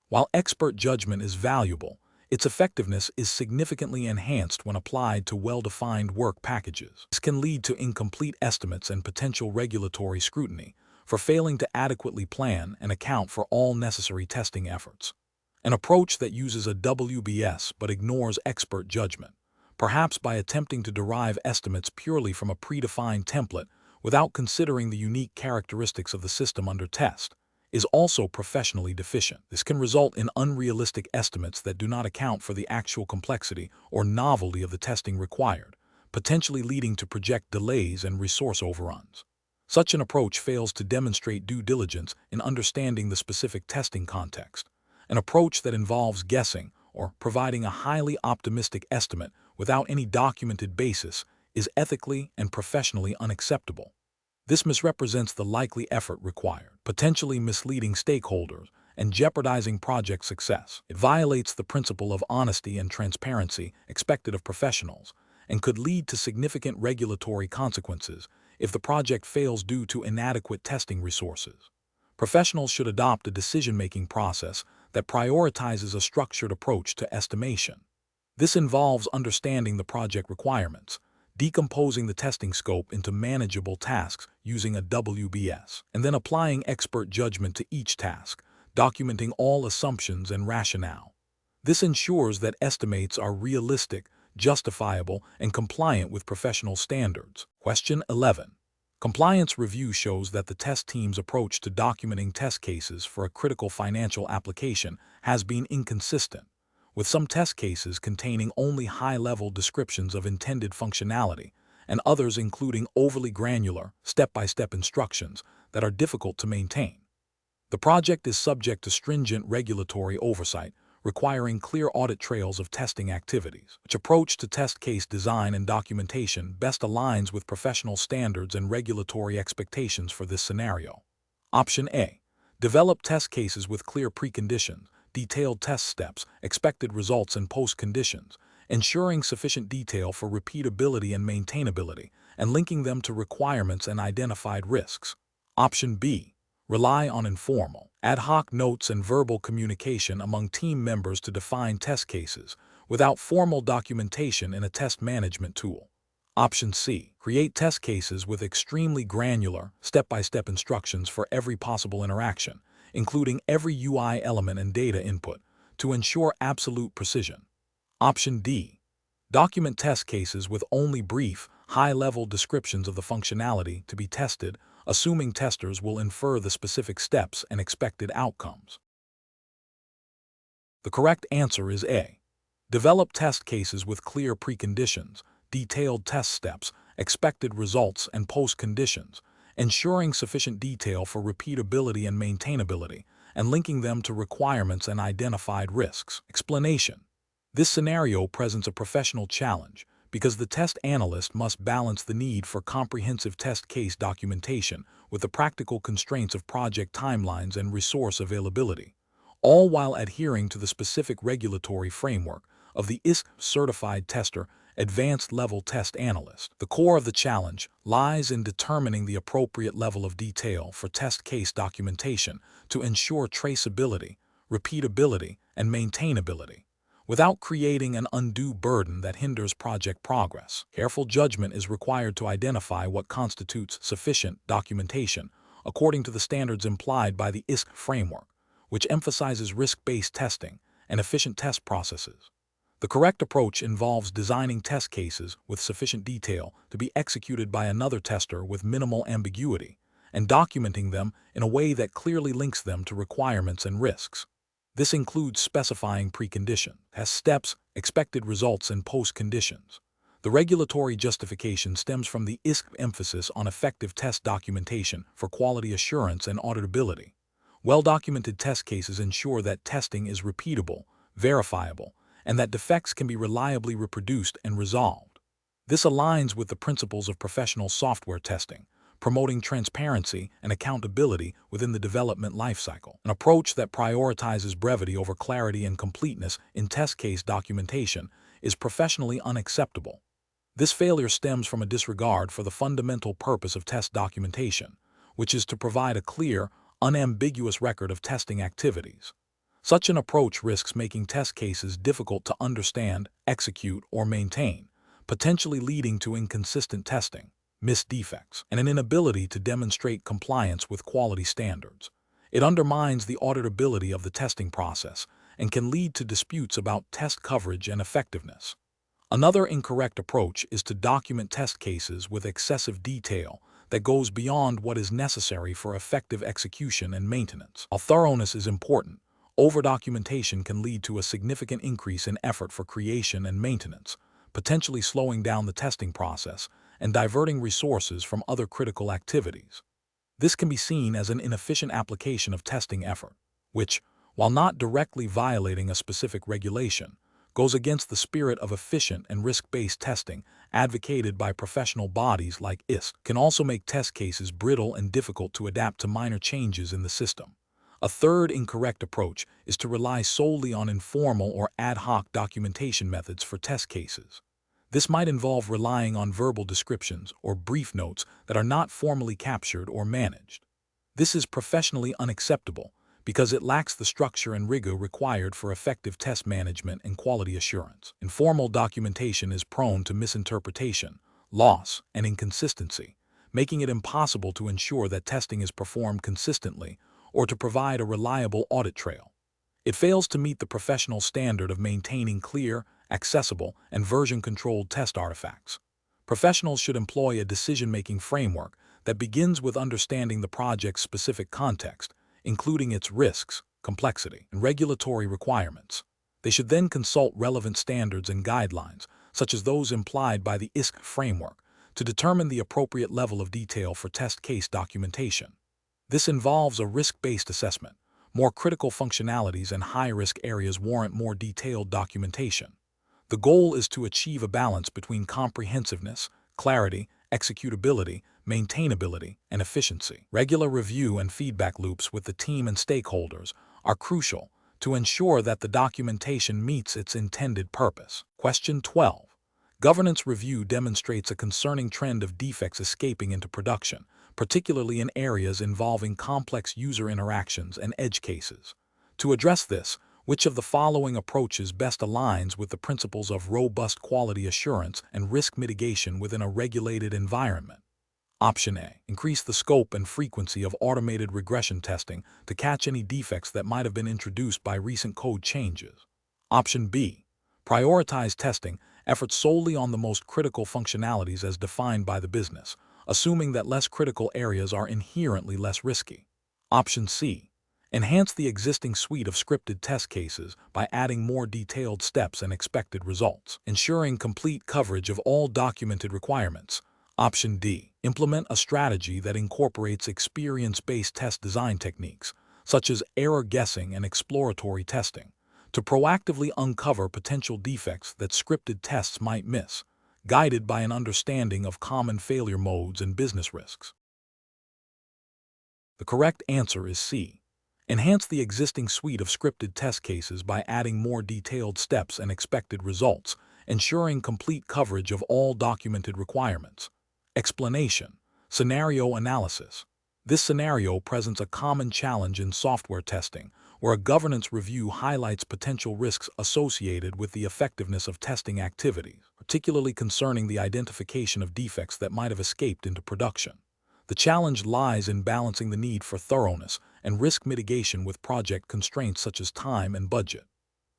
While expert judgment is valuable, its effectiveness is significantly enhanced when applied to well-defined work packages. This can lead to incomplete estimates and potential regulatory scrutiny for failing to adequately plan and account for all necessary testing efforts. An approach that uses a WBS but ignores expert judgment, perhaps by attempting to derive estimates purely from a predefined template without considering the unique characteristics of the system under test, is also professionally deficient. This can result in unrealistic estimates that do not account for the actual complexity or novelty of the testing required, potentially leading to project delays and resource overruns. Such an approach fails to demonstrate due diligence in understanding the specific testing context. An approach that involves guessing or providing a highly optimistic estimate without any documented basis is ethically and professionally unacceptable. This misrepresents the likely effort required, potentially misleading stakeholders and jeopardizing project success. It violates the principle of honesty and transparency expected of professionals and could lead to significant regulatory consequences if the project fails due to inadequate testing resources. Professionals should adopt a decision-making process that prioritizes a structured approach to estimation. This involves understanding the project requirements, decomposing the testing scope into manageable tasks using a WBS, and then applying expert judgment to each task, documenting all assumptions and rationale. This ensures that estimates are realistic, justifiable, and compliant with professional standards. Question 11. Compliance review shows that the test team's approach to documenting test cases for a critical financial application has been inconsistent, with some test cases containing only high-level descriptions of intended functionality, and others including overly granular, step-by-step instructions that are difficult to maintain. The project is subject to stringent regulatory oversight, requiring clear audit trails of testing activities. Which approach to test case design and documentation best aligns with professional standards and regulatory expectations for this scenario? Option A. Develop test cases with clear preconditions, detailed test steps, expected results, and post-conditions, ensuring sufficient detail for repeatability and maintainability, and linking them to requirements and identified risks. Option B. Rely on informal, ad hoc notes and verbal communication among team members to define test cases, without formal documentation in a test management tool. Option C. Create test cases with extremely granular, step-by-step instructions for every possible interaction, including every UI element and data input, to ensure absolute precision. Option D. Document test cases with only brief, high-level descriptions of the functionality to be tested, assuming testers will infer the specific steps and expected outcomes. The correct answer is A. Develop test cases with clear preconditions, detailed test steps, expected results, and post-conditions, ensuring sufficient detail for repeatability and maintainability, and linking them to requirements and identified risks. Explanation. This scenario presents a professional challenge because the test analyst must balance the need for comprehensive test case documentation with the practical constraints of project timelines and resource availability, all while adhering to the specific regulatory framework of the ISTQB Certified Tester Advanced Level Test Analyst. The core of the challenge lies in determining the appropriate level of detail for test case documentation to ensure traceability, repeatability, and maintainability, without creating an undue burden that hinders project progress. Careful judgment is required to identify what constitutes sufficient documentation according to the standards implied by the ISTQB framework, which emphasizes risk-based testing and efficient test processes. The correct approach involves designing test cases with sufficient detail to be executed by another tester with minimal ambiguity, and documenting them in a way that clearly links them to requirements and risks. This includes specifying preconditions, test steps, expected results, and post-conditions. The regulatory justification stems from the ISTQB emphasis on effective test documentation for quality assurance and auditability. Well-documented test cases ensure that testing is repeatable, verifiable, and that defects can be reliably reproduced and resolved. This aligns with the principles of professional software testing, promoting transparency and accountability within the development lifecycle. An approach that prioritizes brevity over clarity and completeness in test case documentation is professionally unacceptable. This failure stems from a disregard for the fundamental purpose of test documentation, which is to provide a clear, unambiguous record of testing activities. Such an approach risks making test cases difficult to understand, execute, or maintain, potentially leading to inconsistent testing, missed defects, and an inability to demonstrate compliance with quality standards. It undermines the auditability of the testing process and can lead to disputes about test coverage and effectiveness. Another incorrect approach is to document test cases with excessive detail that goes beyond what is necessary for effective execution and maintenance. While thoroughness is important, over-documentation can lead to a significant increase in effort for creation and maintenance, potentially slowing down the testing process and diverting resources from other critical activities. This can be seen as an inefficient application of testing effort, which, while not directly violating a specific regulation, goes against the spirit of efficient and risk-based testing advocated by professional bodies like ISTQB. Can also make test cases brittle and difficult to adapt to minor changes in the system. A third incorrect approach is to rely solely on informal or ad hoc documentation methods for test cases. This might involve relying on verbal descriptions or brief notes that are not formally captured or managed. This is professionally unacceptable because it lacks the structure and rigor required for effective test management and quality assurance. Informal documentation is prone to misinterpretation, loss, and inconsistency, making it impossible to ensure that testing is performed consistently or to provide a reliable audit trail. It fails to meet the professional standard of maintaining clear, accessible, and version-controlled test artifacts. Professionals should employ a decision-making framework that begins with understanding the project's specific context, including its risks, complexity, and regulatory requirements. They should then consult relevant standards and guidelines, such as those implied by the ISTQB framework, to determine the appropriate level of detail for test case documentation. This involves a risk-based assessment. More critical functionalities and high-risk areas warrant more detailed documentation. The goal is to achieve a balance between comprehensiveness, clarity, executability, maintainability, and efficiency. Regular review and feedback loops with the team and stakeholders are crucial to ensure that the documentation meets its intended purpose. Question 12. Governance review demonstrates a concerning trend of defects escaping into production, particularly in areas involving complex user interactions and edge cases. To address this, which of the following approaches best aligns with the principles of robust quality assurance and risk mitigation within a regulated environment? Option A. Increase the scope and frequency of automated regression testing to catch any defects that might have been introduced by recent code changes. Option B. Prioritize testing efforts solely on the most critical functionalities as defined by the business, assuming that less critical areas are inherently less risky. Option C. Enhance the existing suite of scripted test cases by adding more detailed steps and expected results, ensuring complete coverage of all documented requirements. Option D. Implement a strategy that incorporates experience-based test design techniques, such as error guessing and exploratory testing, to proactively uncover potential defects that scripted tests might miss, guided by an understanding of common failure modes and business risks. The correct answer is C. Enhance the existing suite of scripted test cases by adding more detailed steps and expected results, ensuring complete coverage of all documented requirements. Explanation. Scenario analysis. This scenario presents a common challenge in software testing, where a governance review highlights potential risks associated with the effectiveness of testing activities, particularly concerning the identification of defects that might have escaped into production. The challenge lies in balancing the need for thoroughness and risk mitigation with project constraints such as time and budget.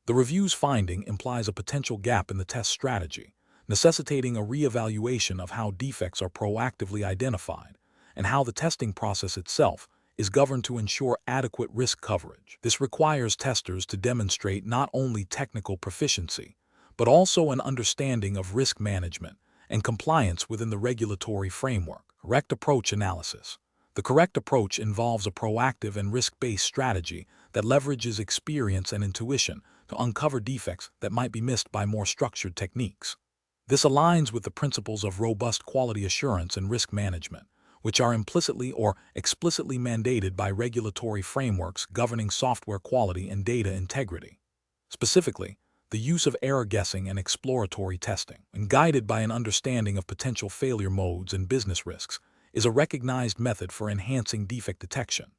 The review's finding implies a potential gap in the test strategy, necessitating a re-evaluation of how defects are proactively identified and how the testing process itself is governed to ensure adequate risk coverage. This requires testers to demonstrate not only technical proficiency, but also an understanding of risk management and compliance within the regulatory framework. Correct approach analysis. The correct approach involves a proactive and risk-based strategy that leverages experience and intuition to uncover defects that might be missed by more structured techniques. This aligns with the principles of robust quality assurance and risk management, which are implicitly or explicitly mandated by regulatory frameworks governing software quality and data integrity. Specifically, the use of error guessing and exploratory testing, and guided by an understanding of potential failure modes and business risks, is a recognized method for enhancing defect detection.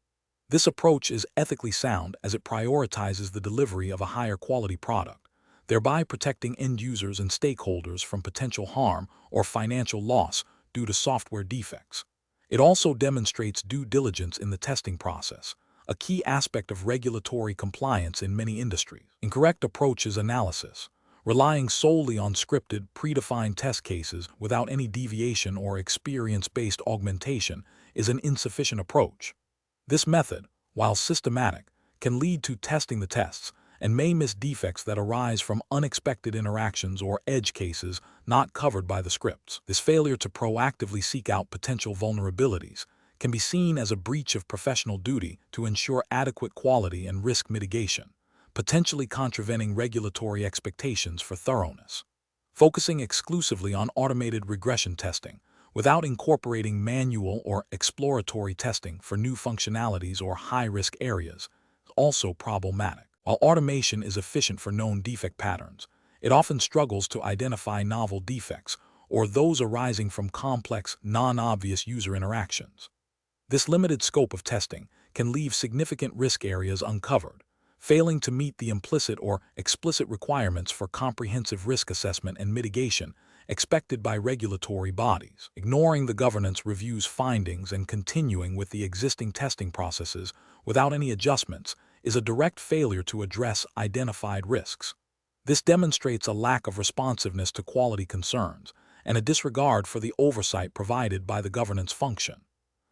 This approach is ethically sound as it prioritizes the delivery of a higher quality product, thereby protecting end users and stakeholders from potential harm or financial loss due to software defects. It also demonstrates due diligence in the testing process, a key aspect of regulatory compliance in many industries. Incorrect approach is analysis. Relying solely on scripted, predefined test cases without any deviation or experience-based augmentation is an insufficient approach. This method, while systematic, can lead to testing the tests and may miss defects that arise from unexpected interactions or edge cases not covered by the scripts. This failure to proactively seek out potential vulnerabilities can be seen as a breach of professional duty to ensure adequate quality and risk mitigation, potentially contravening regulatory expectations for thoroughness. Focusing exclusively on automated regression testing without incorporating manual or exploratory testing for new functionalities or high-risk areas is also problematic. While automation is efficient for known defect patterns, it often struggles to identify novel defects or those arising from complex, non-obvious user interactions. This limited scope of testing can leave significant risk areas uncovered, failing to meet the implicit or explicit requirements for comprehensive risk assessment and mitigation expected by regulatory bodies. Ignoring the governance review's findings and continuing with the existing testing processes without any adjustments is a direct failure to address identified risks. This demonstrates a lack of responsiveness to quality concerns and a disregard for the oversight provided by the governance function.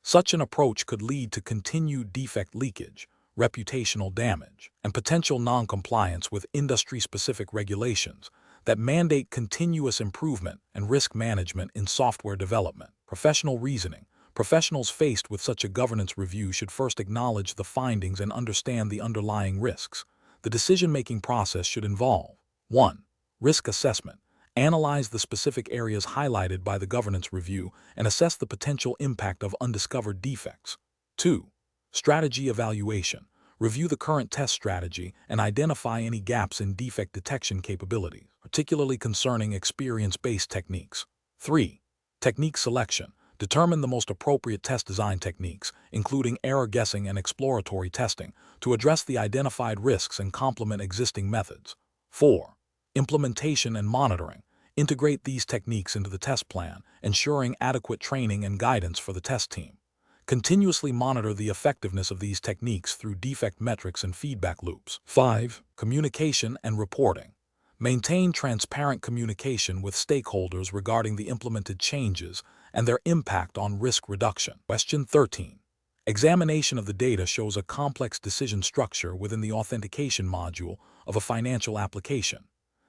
Such an approach could lead to continued defect leakage, reputational damage, and potential non-compliance with industry-specific regulations that mandate continuous improvement and risk management in software development. Professional reasoning. Professionals faced with such a governance review should first acknowledge the findings and understand the underlying risks. The decision-making process should involve 1. Risk assessment. Analyze the specific areas highlighted by the governance review and assess the potential impact of undiscovered defects. 2. Strategy evaluation. Review the current test strategy and identify any gaps in defect detection capabilities, particularly concerning experience-based techniques. 3. Technique selection. Determine the most appropriate test design techniques, including error guessing and exploratory testing, to address the identified risks and complement existing methods. 4. Implementation and monitoring. Integrate these techniques into the test plan, ensuring adequate training and guidance for the test team. Continuously monitor the effectiveness of these techniques through defect metrics and feedback loops. 5. Communication and reporting. Maintain transparent communication with stakeholders regarding the implemented changes and their impact on risk reduction. Question 13. Examination of the data shows a complex decision structure within the authentication module of a financial application.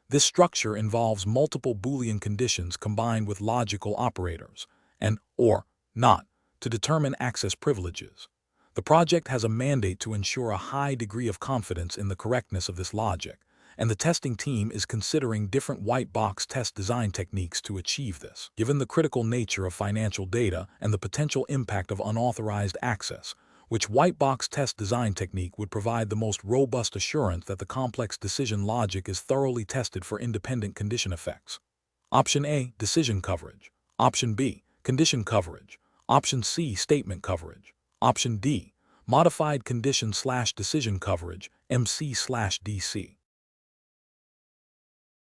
This structure involves multiple Boolean conditions combined with logical operators, and or not, to determine access privileges. The project has a mandate to ensure a high degree of confidence in the correctness of this logic, and the testing team is considering different white box test design techniques to achieve this. Given the critical nature of financial data and the potential impact of unauthorized access, which white box test design technique would provide the most robust assurance that the complex decision logic is thoroughly tested for independent condition effects? Option A, decision coverage. Option B, condition coverage. Option C, statement coverage. Option D, modified condition/decision coverage, MC/DC.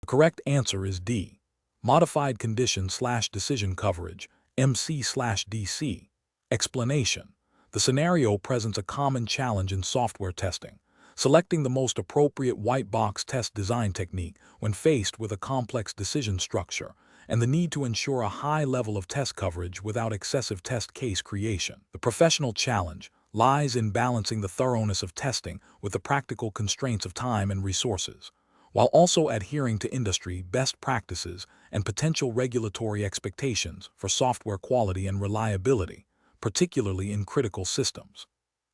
The correct answer is D, modified condition/decision coverage, MC/DC. Explanation. The scenario presents a common challenge in software testing, selecting the most appropriate white box test design technique when faced with a complex decision structure and the need to ensure a high level of test coverage without excessive test case creation. The professional challenge lies in balancing the thoroughness of testing with the practical constraints of time and resources, while also adhering to industry best practices and potential regulatory expectations for software quality and reliability, particularly in critical systems.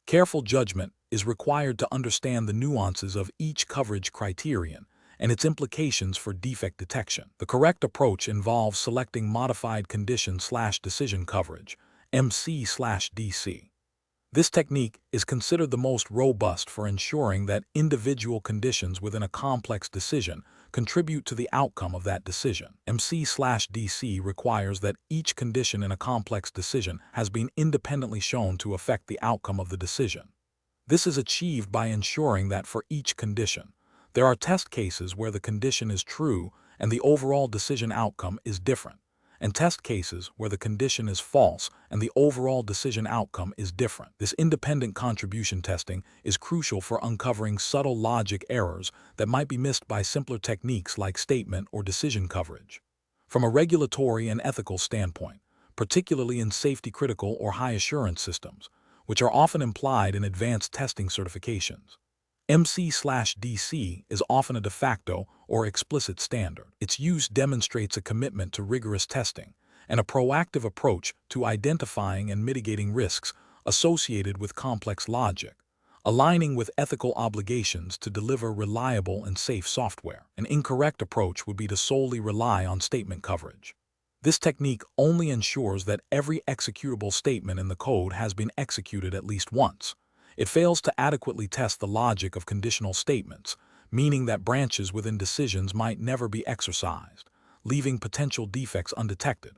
Careful judgment is required to understand the nuances of each coverage criterion and its implications for defect detection. The correct approach involves selecting modified condition/decision coverage, MC/DC. This technique is considered the most robust for ensuring that individual conditions within a complex decision contribute to the outcome of that decision. MC/DC requires that each condition in a complex decision has been independently shown to affect the outcome of the decision. This is achieved by ensuring that for each condition, there are test cases where the condition is true and the overall decision outcome is different, and test cases where the condition is false and the overall decision outcome is different. This independent contribution testing is crucial for uncovering subtle logic errors that might be missed by simpler techniques like statement or decision coverage. From a regulatory and ethical standpoint, particularly in safety-critical or high-assurance systems, which are often implied in advanced testing certifications, MC/DC is often a de facto or explicit standard. Its use demonstrates a commitment to rigorous testing and a proactive approach to identifying and mitigating risks associated with complex logic, aligning with ethical obligations to deliver reliable and safe software. An incorrect approach would be to solely rely on statement coverage. This technique only ensures that every executable statement in the code has been executed at least once. It fails to adequately test the logic of conditional statements, meaning that branches within decisions might never be exercised, leaving potential defects undetected.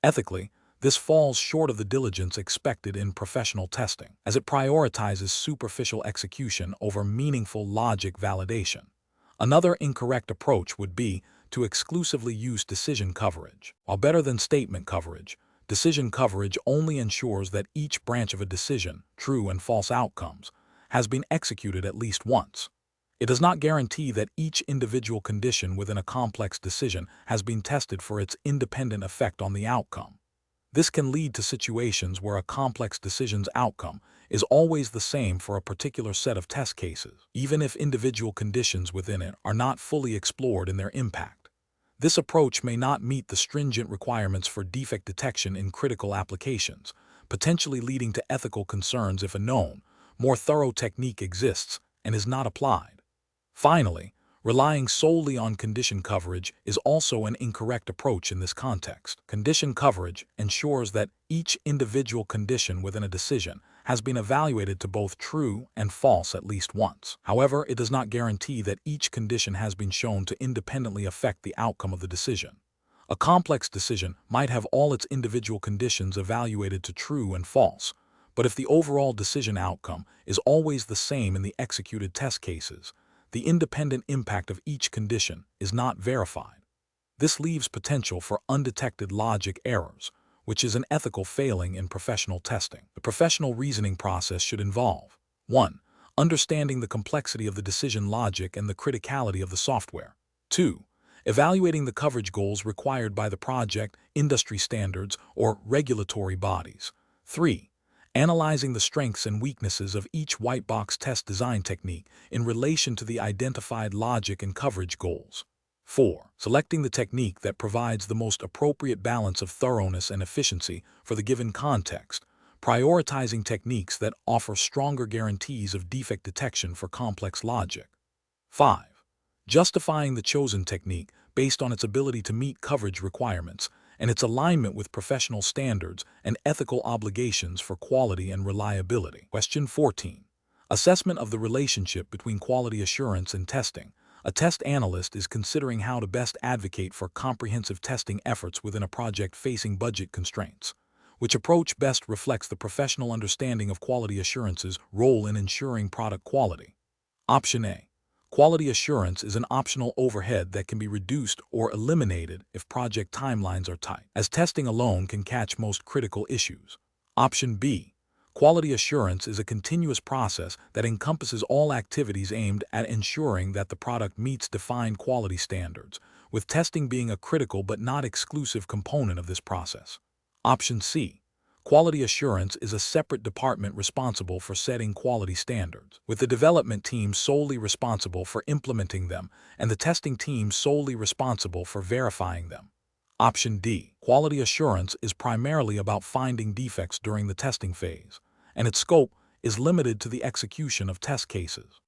Ethically, this falls short of the diligence expected in professional testing, as it prioritizes superficial execution over meaningful logic validation. Another incorrect approach would be to exclusively use decision coverage. While better than statement coverage, decision coverage only ensures that each branch of a decision, true and false outcomes, has been executed at least once. It does not guarantee that each individual condition within a complex decision has been tested for its independent effect on the outcome. This can lead to situations where a complex decision's outcome is always the same for a particular set of test cases, even if individual conditions within it are not fully explored in their impact. This approach may not meet the stringent requirements for defect detection in critical applications, potentially leading to ethical concerns if a known, more thorough technique exists and is not applied. Finally, relying solely on condition coverage is also an incorrect approach in this context. Condition coverage ensures that each individual condition within a decision has been evaluated to both true and false at least once. However, it does not guarantee that each condition has been shown to independently affect the outcome of the decision. A complex decision might have all its individual conditions evaluated to true and false, but if the overall decision outcome is always the same in the executed test cases, the independent impact of each condition is not verified. This leaves potential for undetected logic errors, which is an ethical failing in professional testing. The professional reasoning process should involve 1. Understanding the complexity of the decision logic and the criticality of the software. 2. Evaluating the coverage goals required by the project, industry standards, or regulatory bodies. 3. Analyzing the strengths and weaknesses of each white box test design technique in relation to the identified logic and coverage goals. 4. Selecting the technique that provides the most appropriate balance of thoroughness and efficiency for the given context, prioritizing techniques that offer stronger guarantees of defect detection for complex logic. 5. Justifying the chosen technique based on its ability to meet coverage requirements and its alignment with professional standards and ethical obligations for quality and reliability. Question 14. Assessment of the relationship between quality assurance and testing. A test analyst is considering how to best advocate for comprehensive testing efforts within a project facing budget constraints. Which approach best reflects the professional understanding of quality assurance's role in ensuring product quality? Option A. Quality assurance is an optional overhead that can be reduced or eliminated if project timelines are tight, as testing alone can catch most critical issues. Option B. Quality assurance is a continuous process that encompasses all activities aimed at ensuring that the product meets defined quality standards, with testing being a critical but not exclusive component of this process. Option C. Quality assurance is a separate department responsible for setting quality standards, with the development team solely responsible for implementing them and the testing team solely responsible for verifying them. Option D. Quality assurance is primarily about finding defects during the testing phase, and its scope is limited to the execution of test cases.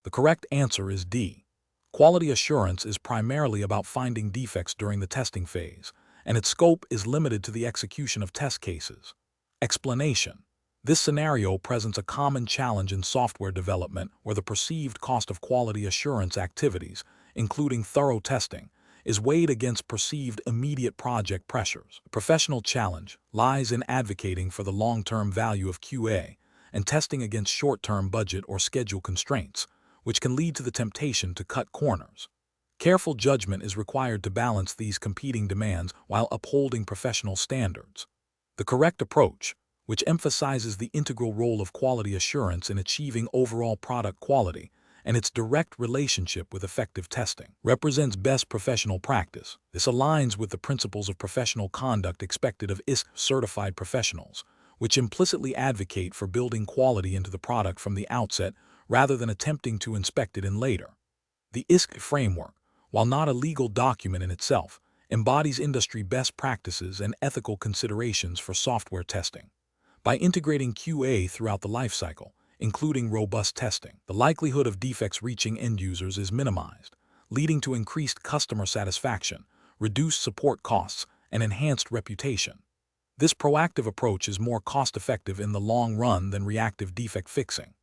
The correct answer is D. Quality assurance is primarily about finding defects during the testing phase, and its scope is limited to the execution of test cases. Explanation. This scenario presents a common challenge in software development where the perceived cost of quality assurance activities, including thorough testing, is weighed against perceived immediate project pressures. The professional challenge lies in advocating for the long-term value of QA and testing against short-term budget or schedule constraints, which can lead to the temptation to cut corners. Careful judgment is required to balance these competing demands while upholding professional standards. The correct approach, which emphasizes the integral role of quality assurance in achieving overall product quality and its direct relationship with effective testing, represents best professional practice. This aligns with the principles of professional conduct expected of ISTQB-certified professionals, which implicitly advocate for building quality into the product from the outset rather than attempting to inspect it in later. The ISTQB framework, while not a legal document in itself, embodies industry best practices and ethical considerations for software testing. By integrating QA throughout the lifecycle, including robust testing, the likelihood of defects reaching end users is minimized, leading to increased customer satisfaction, reduced support costs, and enhanced reputation. This proactive approach is more cost-effective in the long run than reactive defect fixing.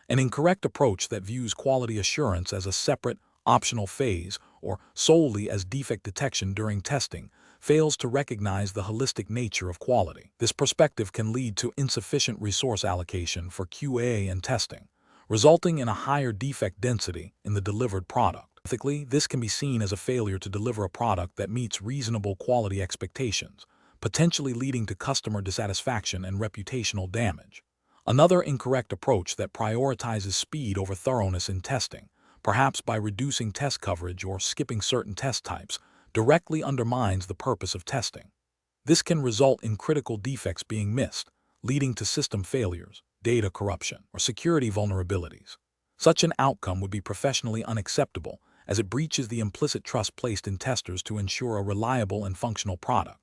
An incorrect approach that views quality assurance as a separate, optional phase or solely as defect detection during testing fails to recognize the holistic nature of quality. This perspective can lead to insufficient resource allocation for QA and testing, resulting in a higher defect density in the delivered product. Ethically, this can be seen as a failure to deliver a product that meets reasonable quality expectations, potentially leading to customer dissatisfaction and reputational damage. Another incorrect approach that prioritizes speed over thoroughness in testing, perhaps by reducing test coverage or skipping certain test types, directly undermines the purpose of testing. This can result in critical defects being missed, leading to system failures, data corruption, or security vulnerabilities. Such an outcome would be professionally unacceptable, as it breaches the implicit trust placed in testers to ensure a reliable and functional product.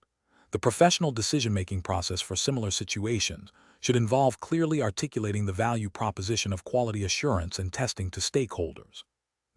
The professional decision-making process for similar situations should involve clearly articulating the value proposition of quality assurance and testing to stakeholders.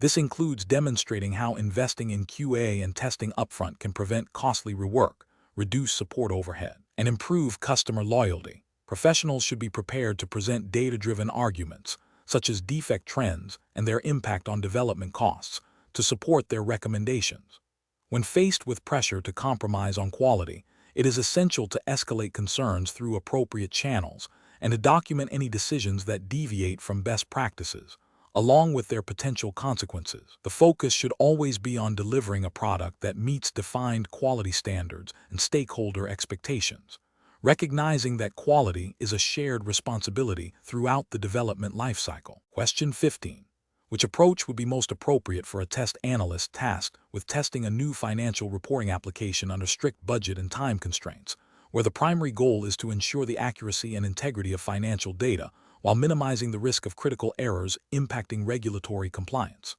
This includes demonstrating how investing in QA and testing upfront can prevent costly rework, reduce support overhead, and improve customer loyalty. Professionals should be prepared to present data-driven arguments, such as defect trends and their impact on development costs, to support their recommendations. When faced with pressure to compromise on quality, it is essential to escalate concerns through appropriate channels and to document any decisions that deviate from best practices, along with their potential consequences. The focus should always be on delivering a product that meets defined quality standards and stakeholder expectations, recognizing that quality is a shared responsibility throughout the development lifecycle. Question 15. Which approach would be most appropriate for a test analyst tasked with testing a new financial reporting application under strict budget and time constraints, where the primary goal is to ensure the accuracy and integrity of financial data while minimizing the risk of critical errors impacting regulatory compliance?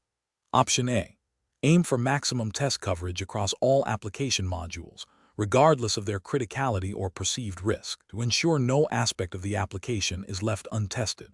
Option A. Aim for maximum test coverage across all application modules, regardless of their criticality or perceived risk, to ensure no aspect of the application is left untested.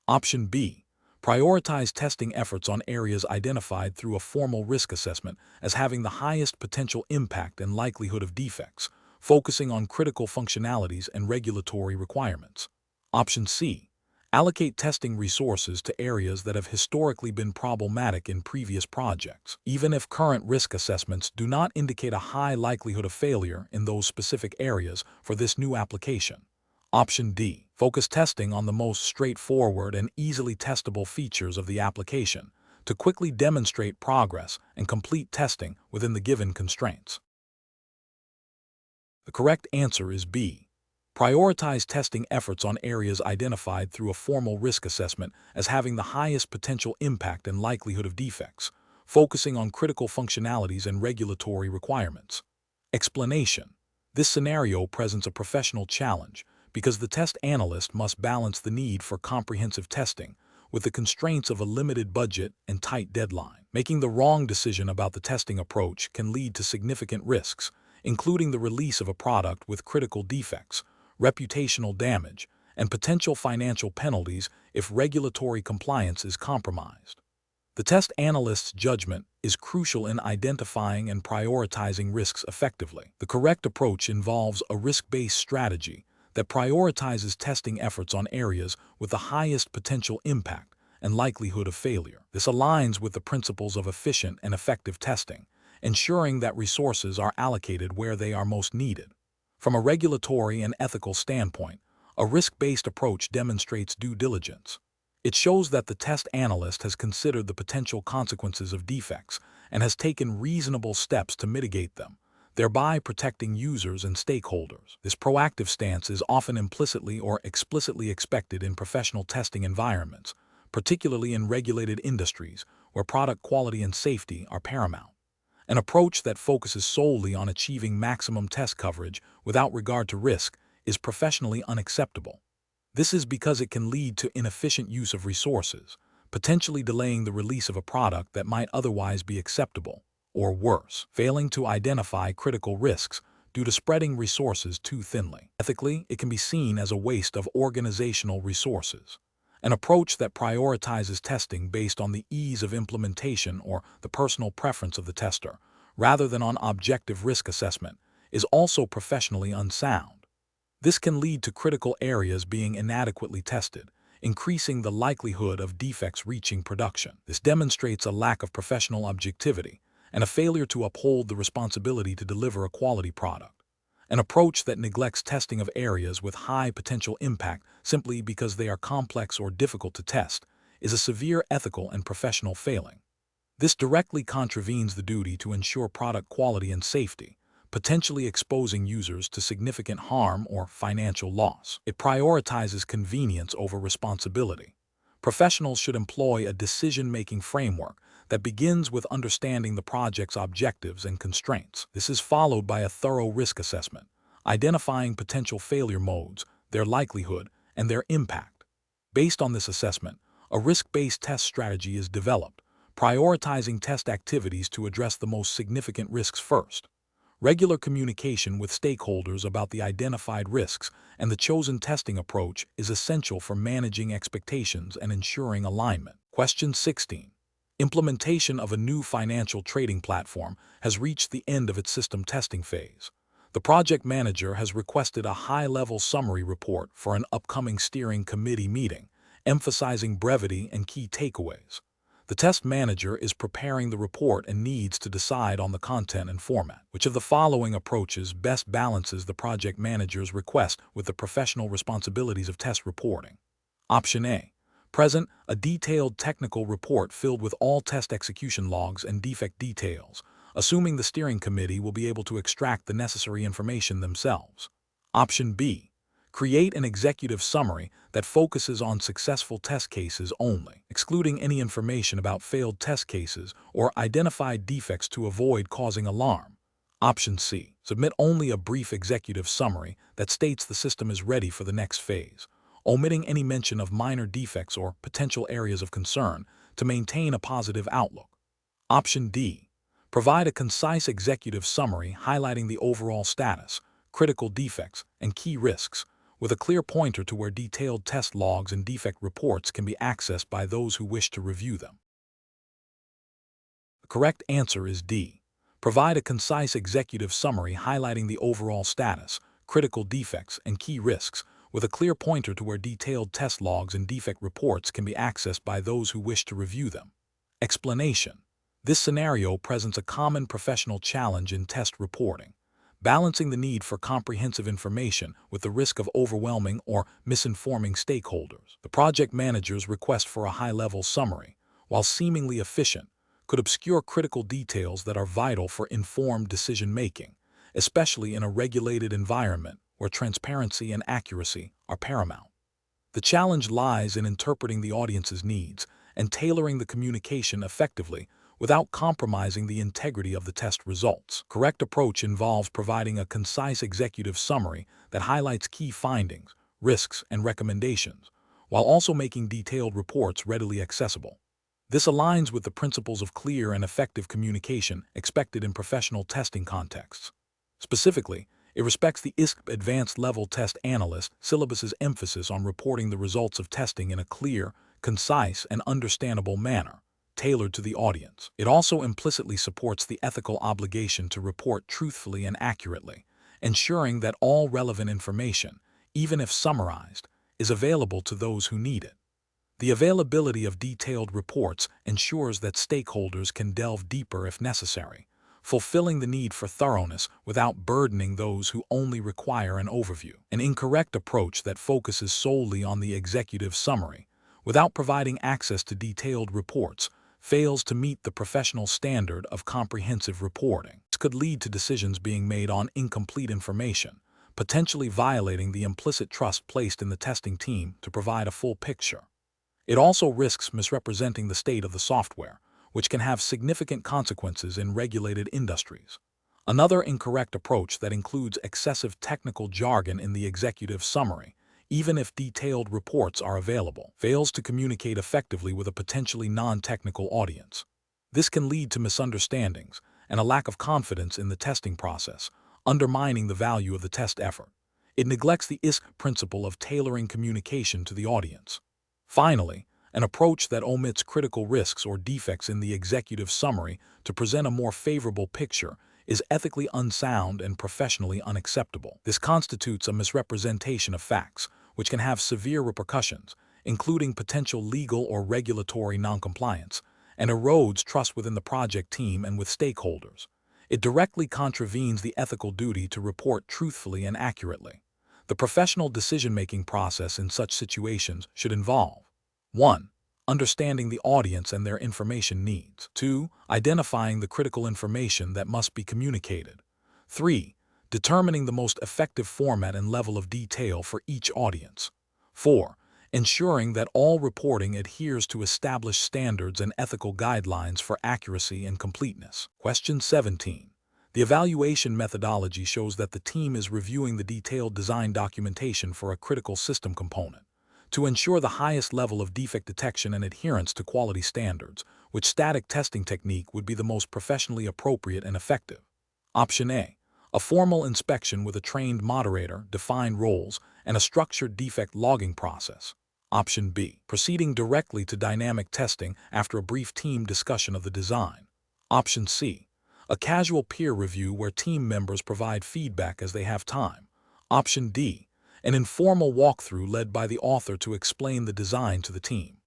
Option B. Prioritize testing efforts on areas identified through a formal risk assessment as having the highest potential impact and likelihood of defects, focusing on critical functionalities and regulatory requirements. Option C. Allocate testing resources to areas that have historically been problematic in previous projects, even if current risk assessments do not indicate a high likelihood of failure in those specific areas for this new application. Option D. Focus testing on the most straightforward and easily testable features of the application to quickly demonstrate progress and complete testing within the given constraints. The correct answer is B. Prioritize testing efforts on areas identified through a formal risk assessment as having the highest potential impact and likelihood of defects, focusing on critical functionalities and regulatory requirements. Explanation. This scenario presents a professional challenge because the test analyst must balance the need for comprehensive testing with the constraints of a limited budget and tight deadline. Making the wrong decision about the testing approach can lead to significant risks, including the release of a product with critical defects, reputational damage, and potential financial penalties if regulatory compliance is compromised. The test analyst's judgment is crucial in identifying and prioritizing risks effectively. The correct approach involves a risk-based strategy that prioritizes testing efforts on areas with the highest potential impact and likelihood of failure. This aligns with the principles of efficient and effective testing, ensuring that resources are allocated where they are most needed. From a regulatory and ethical standpoint, a risk-based approach demonstrates due diligence. It shows that the test analyst has considered the potential consequences of defects and has taken reasonable steps to mitigate them, thereby protecting users and stakeholders. This proactive stance is often implicitly or explicitly expected in professional testing environments, particularly in regulated industries where product quality and safety are paramount. An approach that focuses solely on achieving maximum test coverage without regard to risk is professionally unacceptable. This is because it can lead to inefficient use of resources, potentially delaying the release of a product that might otherwise be acceptable, or worse, failing to identify critical risks due to spreading resources too thinly. Ethically, it can be seen as a waste of organizational resources. An approach that prioritizes testing based on the ease of implementation or the personal preference of the tester, rather than on objective risk assessment, is also professionally unsound. This can lead to critical areas being inadequately tested, increasing the likelihood of defects reaching production. This demonstrates a lack of professional objectivity and a failure to uphold the responsibility to deliver a quality product. An approach that neglects testing of areas with high potential impact simply because they are complex or difficult to test is a severe ethical and professional failing. This directly contravenes the duty to ensure product quality and safety, potentially exposing users to significant harm or financial loss. It prioritizes convenience over responsibility. Professionals should employ a decision-making framework that begins with understanding the project's objectives and constraints. This is followed by a thorough risk assessment, identifying potential failure modes, their likelihood, and their impact. Based on this assessment, a risk-based test strategy is developed, prioritizing test activities to address the most significant risks first. Regular communication with stakeholders about the identified risks and the chosen testing approach is essential for managing expectations and ensuring alignment. Question 16. Implementation of a new financial trading platform has reached the end of its system testing phase. The project manager has requested a high-level summary report for an upcoming steering committee meeting, emphasizing brevity and key takeaways. The test manager is preparing the report and needs to decide on the content and format. Which of the following approaches best balances the project manager's request with the professional responsibilities of test reporting? Option A. Present a detailed technical report filled with all test execution logs and defect details, assuming the steering committee will be able to extract the necessary information themselves. Option B. Create an executive summary that focuses on successful test cases only, excluding any information about failed test cases or identified defects to avoid causing alarm. Option C. Submit only a brief executive summary that states the system is ready for the next phase, omitting any mention of minor defects or potential areas of concern to maintain a positive outlook. Option D. Provide a concise executive summary highlighting the overall status, critical defects, and key risks, with a clear pointer to where detailed test logs and defect reports can be accessed by those who wish to review them. The correct answer is D. Provide a concise executive summary highlighting the overall status, critical defects, and key risks, with a clear pointer to where detailed test logs and defect reports can be accessed by those who wish to review them. Explanation. This scenario presents a common professional challenge in test reporting, balancing the need for comprehensive information with the risk of overwhelming or misinforming stakeholders. The project manager's request for a high-level summary, while seemingly efficient, could obscure critical details that are vital for informed decision-making, especially in a regulated environment where transparency and accuracy are paramount. The challenge lies in interpreting the audience's needs and tailoring the communication effectively without compromising the integrity of the test results. Correct approach involves providing a concise executive summary that highlights key findings, risks, and recommendations, while also making detailed reports readily accessible. This aligns with the principles of clear and effective communication expected in professional testing contexts. Specifically, it respects the ISTQB Advanced Level Test Analyst syllabus's emphasis on reporting the results of testing in a clear, concise, and understandable manner, tailored to the audience. It also implicitly supports the ethical obligation to report truthfully and accurately, ensuring that all relevant information, even if summarized, is available to those who need it. The availability of detailed reports ensures that stakeholders can delve deeper if necessary, fulfilling the need for thoroughness without burdening those who only require an overview. An incorrect approach that focuses solely on the executive summary, without providing access to detailed reports, fails to meet the professional standard of comprehensive reporting. This could lead to decisions being made on incomplete information, potentially violating the implicit trust placed in the testing team to provide a full picture. It also risks misrepresenting the state of the software, which can have significant consequences in regulated industries. Another incorrect approach that includes excessive technical jargon in the executive summary, even if detailed reports are available, fails to communicate effectively with a potentially non-technical audience. This can lead to misunderstandings and a lack of confidence in the testing process, undermining the value of the test effort. It neglects the ISTQB principle of tailoring communication to the audience. Finally, an approach that omits critical risks or defects in the executive summary to present a more favorable picture is ethically unsound and professionally unacceptable. This constitutes a misrepresentation of facts, which can have severe repercussions, including potential legal or regulatory noncompliance, and erodes trust within the project team and with stakeholders. It directly contravenes the ethical duty to report truthfully and accurately. The professional decision-making process in such situations should involve 1. Understanding the audience and their information needs. 2. Identifying the critical information that must be communicated. 3. Determining the most effective format and level of detail for each audience. 4. Ensuring that all reporting adheres to established standards and ethical guidelines for accuracy and completeness. Question 17. The evaluation methodology shows that the team is reviewing the detailed design documentation for a critical system component to ensure the highest level of defect detection and adherence to quality standards, which static testing technique would be the most professionally appropriate and effective. Option A. A formal inspection with a trained moderator, defined roles, and a structured defect logging process. Option B. Proceeding directly to dynamic testing after a brief team discussion of the design. Option C. A casual peer review where team members provide feedback as they have time. Option D. An informal walkthrough led by the author to explain the design to the team.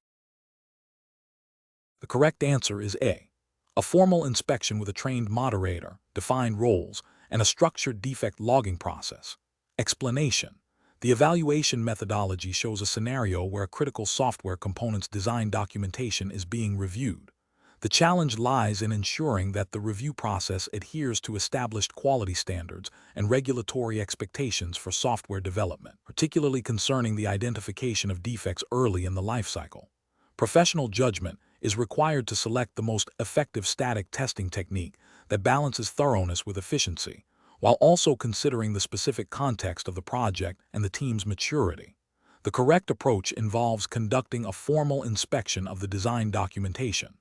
The correct answer is A. A formal inspection with a trained moderator, defined roles, and a structured defect logging process. Explanation. The evaluation methodology shows a scenario where a critical software component's design documentation is being reviewed. The challenge lies in ensuring that the review process adheres to established quality standards and regulatory expectations for software development, particularly concerning the identification of defects early in the lifecycle. Professional judgment is required to select the most effective static testing technique that balances thoroughness with efficiency, while also considering the specific context of the project and the team's maturity. The correct approach involves conducting a formal inspection of the design documentation.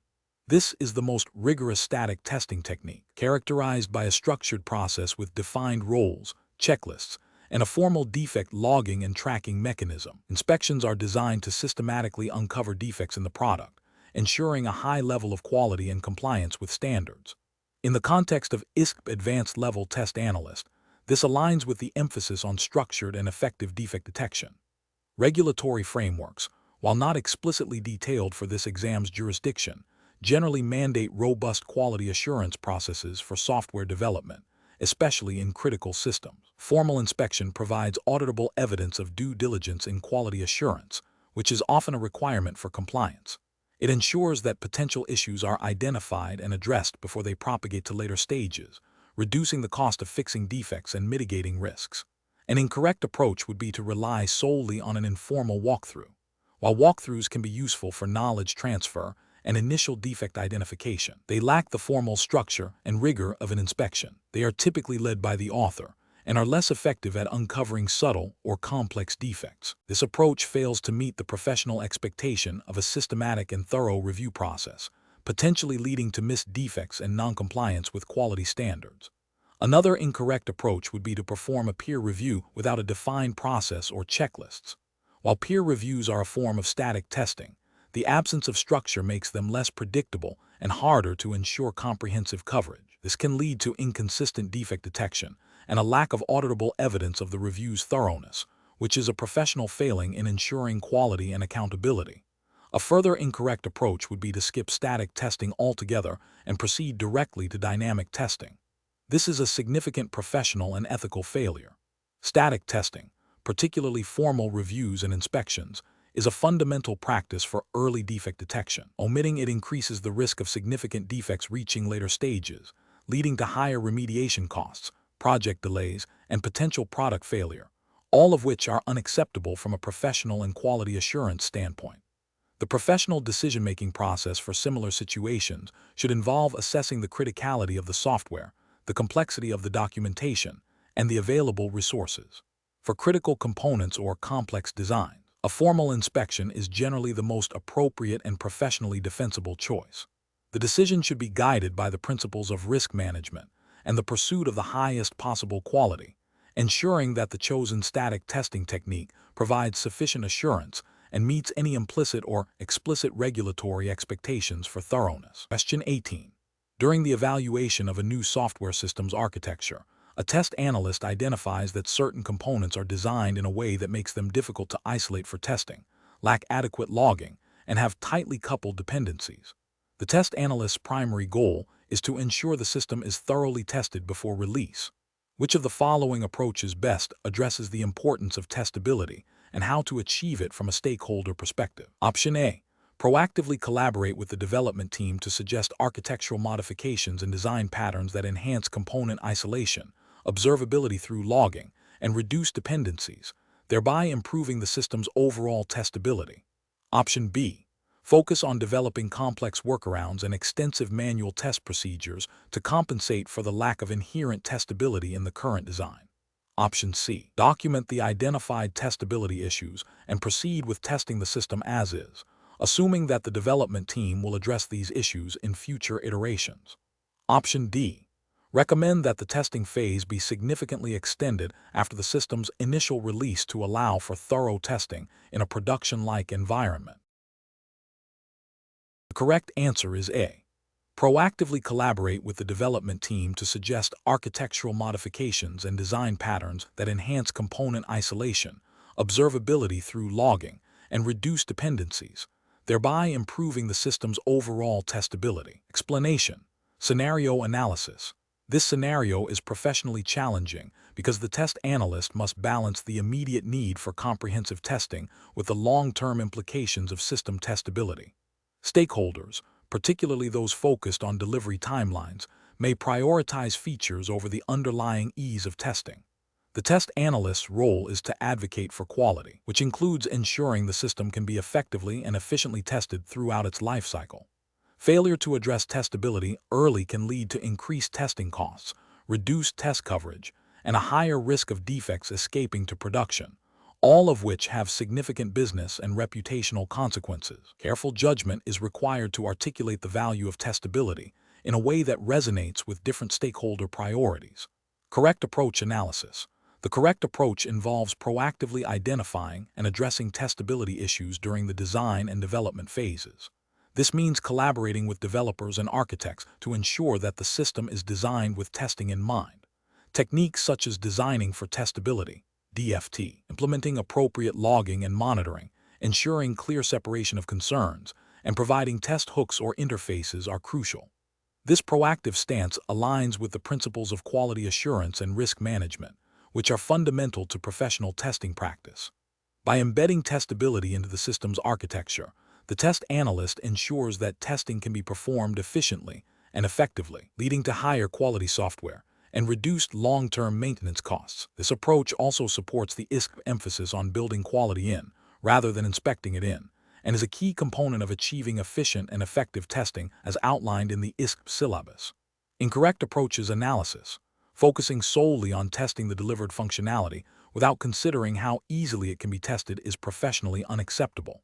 This is the most rigorous static testing technique, characterized by a structured process with defined roles, checklists, and a formal defect logging and tracking mechanism. Inspections are designed to systematically uncover defects in the product, ensuring a high level of quality and compliance with standards. In the context of ISTQB Advanced Level Test Analyst, this aligns with the emphasis on structured and effective defect detection. Regulatory frameworks, while not explicitly detailed for this exam's jurisdiction, generally mandate robust quality assurance processes for software development, especially in critical systems. Formal inspection provides auditable evidence of due diligence in quality assurance, which is often a requirement for compliance. It ensures that potential issues are identified and addressed before they propagate to later stages, reducing the cost of fixing defects and mitigating risks. An incorrect approach would be to rely solely on an informal walkthrough. While walkthroughs can be useful for knowledge transfer and initial defect identification, they lack the formal structure and rigor of an inspection. They are typically led by the author and are less effective at uncovering subtle or complex defects. This approach fails to meet the professional expectation of a systematic and thorough review process, potentially leading to missed defects and noncompliance with quality standards. Another incorrect approach would be to perform a peer review without a defined process or checklists. While peer reviews are a form of static testing, the absence of structure makes them less predictable and harder to ensure comprehensive coverage. This can lead to inconsistent defect detection and a lack of auditable evidence of the review's thoroughness, which is a professional failing in ensuring quality and accountability. A further incorrect approach would be to skip static testing altogether and proceed directly to dynamic testing. This is a significant professional and ethical failure. Static testing, particularly formal reviews and inspections, is a fundamental practice for early defect detection. Omitting it increases the risk of significant defects reaching later stages, leading to higher remediation costs, project delays, and potential product failure, all of which are unacceptable from a professional and quality assurance standpoint. The professional decision-making process for similar situations should involve assessing the criticality of the software, the complexity of the documentation, and the available resources. For critical components or complex designs, a formal inspection is generally the most appropriate and professionally defensible choice. The decision should be guided by the principles of risk management and the pursuit of the highest possible quality, ensuring that the chosen static testing technique provides sufficient assurance and meets any implicit or explicit regulatory expectations for thoroughness. Question 18. During the evaluation of a new software system's architecture, a test analyst identifies that certain components are designed in a way that makes them difficult to isolate for testing, lack adequate logging, and have tightly coupled dependencies. The test analyst's primary goal is to ensure the system is thoroughly tested before release. Which of the following approaches best addresses the importance of testability and how to achieve it from a stakeholder perspective? Option A. Proactively collaborate with the development team to suggest architectural modifications and design patterns that enhance component isolation, observability through logging, and reduce dependencies, thereby improving the system's overall testability. Option B. Focus on developing complex workarounds and extensive manual test procedures to compensate for the lack of inherent testability in the current design. Option C. Document the identified testability issues and proceed with testing the system as is, assuming that the development team will address these issues in future iterations. Option D. Recommend that the testing phase be significantly extended after the system's initial release to allow for thorough testing in a production-like environment. The correct answer is A. Proactively collaborate with the development team to suggest architectural modifications and design patterns that enhance component isolation, observability through logging, and reduce dependencies, thereby improving the system's overall testability. Explanation: scenario analysis. This scenario is professionally challenging because the test analyst must balance the immediate need for comprehensive testing with the long-term implications of system testability. Stakeholders, particularly those focused on delivery timelines, may prioritize features over the underlying ease of testing. The test analyst's role is to advocate for quality, which includes ensuring the system can be effectively and efficiently tested throughout its lifecycle. Failure to address testability early can lead to increased testing costs, reduced test coverage, and a higher risk of defects escaping to production, all of which have significant business and reputational consequences. Careful judgment is required to articulate the value of testability in a way that resonates with different stakeholder priorities. Correct approach analysis. The correct approach involves proactively identifying and addressing testability issues during the design and development phases. This means collaborating with developers and architects to ensure that the system is designed with testing in mind. Techniques such as designing for testability, DFT, implementing appropriate logging and monitoring, ensuring clear separation of concerns, and providing test hooks or interfaces are crucial. This proactive stance aligns with the principles of quality assurance and risk management, which are fundamental to professional testing practice. By embedding testability into the system's architecture, the test analyst ensures that testing can be performed efficiently and effectively, leading to higher quality software and reduced long-term maintenance costs. This approach also supports the ISTQB emphasis on building quality in, rather than inspecting it in, and is a key component of achieving efficient and effective testing as outlined in the ISTQB syllabus. Incorrect approaches analysis, focusing solely on testing the delivered functionality without considering how easily it can be tested, is professionally unacceptable.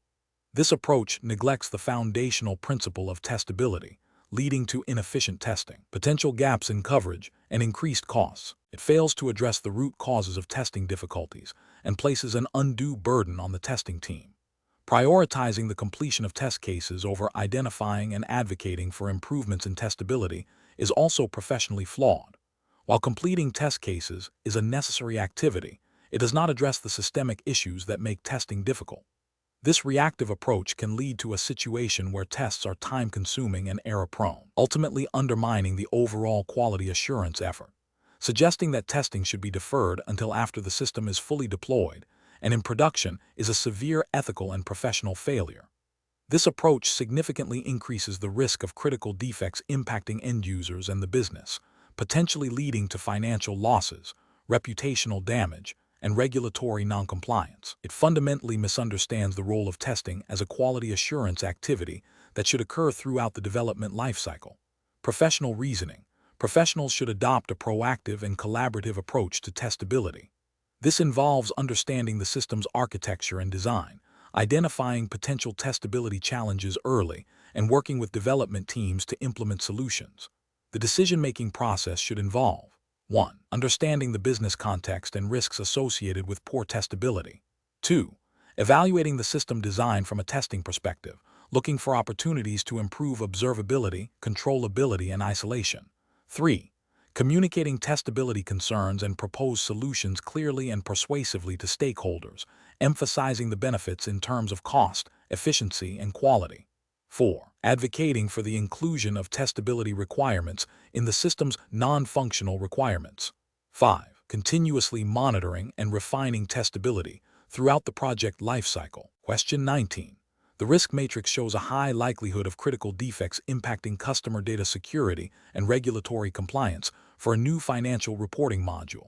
This approach neglects the foundational principle of testability, leading to inefficient testing, potential gaps in coverage, and increased costs. It fails to address the root causes of testing difficulties and places an undue burden on the testing team. Prioritizing the completion of test cases over identifying and advocating for improvements in testability is also professionally flawed. While completing test cases is a necessary activity, it does not address the systemic issues that make testing difficult. This reactive approach can lead to a situation where tests are time-consuming and error-prone, ultimately undermining the overall quality assurance effort. Suggesting that testing should be deferred until after the system is fully deployed and in production is a severe ethical and professional failure. This approach significantly increases the risk of critical defects impacting end users and the business, potentially leading to financial losses, reputational damage, and regulatory noncompliance. It fundamentally misunderstands the role of testing as a quality assurance activity that should occur throughout the development lifecycle. Professional reasoning. Professionals should adopt a proactive and collaborative approach to testability. This involves understanding the system's architecture and design, identifying potential testability challenges early, and working with development teams to implement solutions. The decision-making process should involve 1. Understanding the business context and risks associated with poor testability. 2. Evaluating the system design from a testing perspective, looking for opportunities to improve observability, controllability, and isolation. 3. Communicating testability concerns and proposed solutions clearly and persuasively to stakeholders, emphasizing the benefits in terms of cost, efficiency, and quality. 4. Advocating for the inclusion of testability requirements in the system's non-functional requirements. 5. Continuously monitoring and refining testability throughout the project lifecycle. Question 19. The risk matrix shows a high likelihood of critical defects impacting customer data security and regulatory compliance for a new financial reporting module.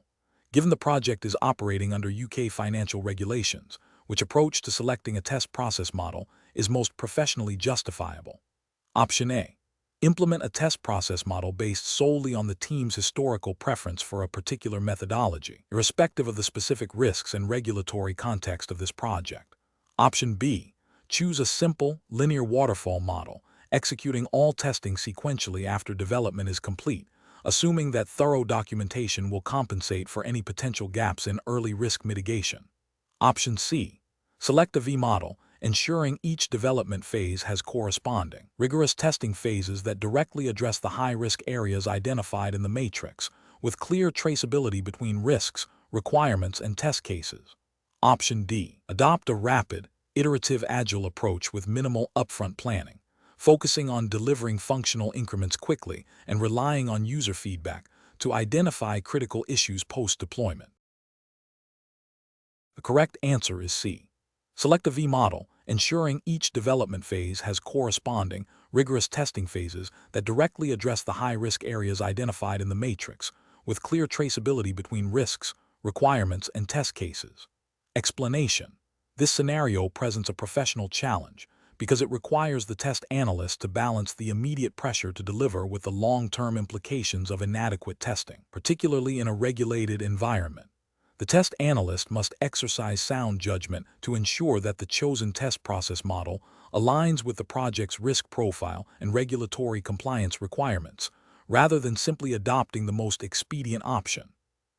Given the project is operating under UK financial regulations, which approach to selecting a test process model is most professionally justifiable? Option A. Implement a test process model based solely on the team's historical preference for a particular methodology, irrespective of the specific risks and regulatory context of this project. Option B. Choose a simple, linear waterfall model, executing all testing sequentially after development is complete, assuming that thorough documentation will compensate for any potential gaps in early risk mitigation. Option C. Select a V model, ensuring each development phase has corresponding, rigorous testing phases that directly address the high-risk areas identified in the matrix, with clear traceability between risks, requirements, and test cases. Option D. Adopt a rapid, iterative agile approach with minimal upfront planning, focusing on delivering functional increments quickly and relying on user feedback to identify critical issues post-deployment. The correct answer is C. Select a V model, ensuring each development phase has corresponding, rigorous testing phases that directly address the high-risk areas identified in the matrix, with clear traceability between risks, requirements, and test cases. Explanation. This scenario presents a professional challenge because it requires the test analyst to balance the immediate pressure to deliver with the long-term implications of inadequate testing, particularly in a regulated environment. The test analyst must exercise sound judgment to ensure that the chosen test process model aligns with the project's risk profile and regulatory compliance requirements, rather than simply adopting the most expedient option.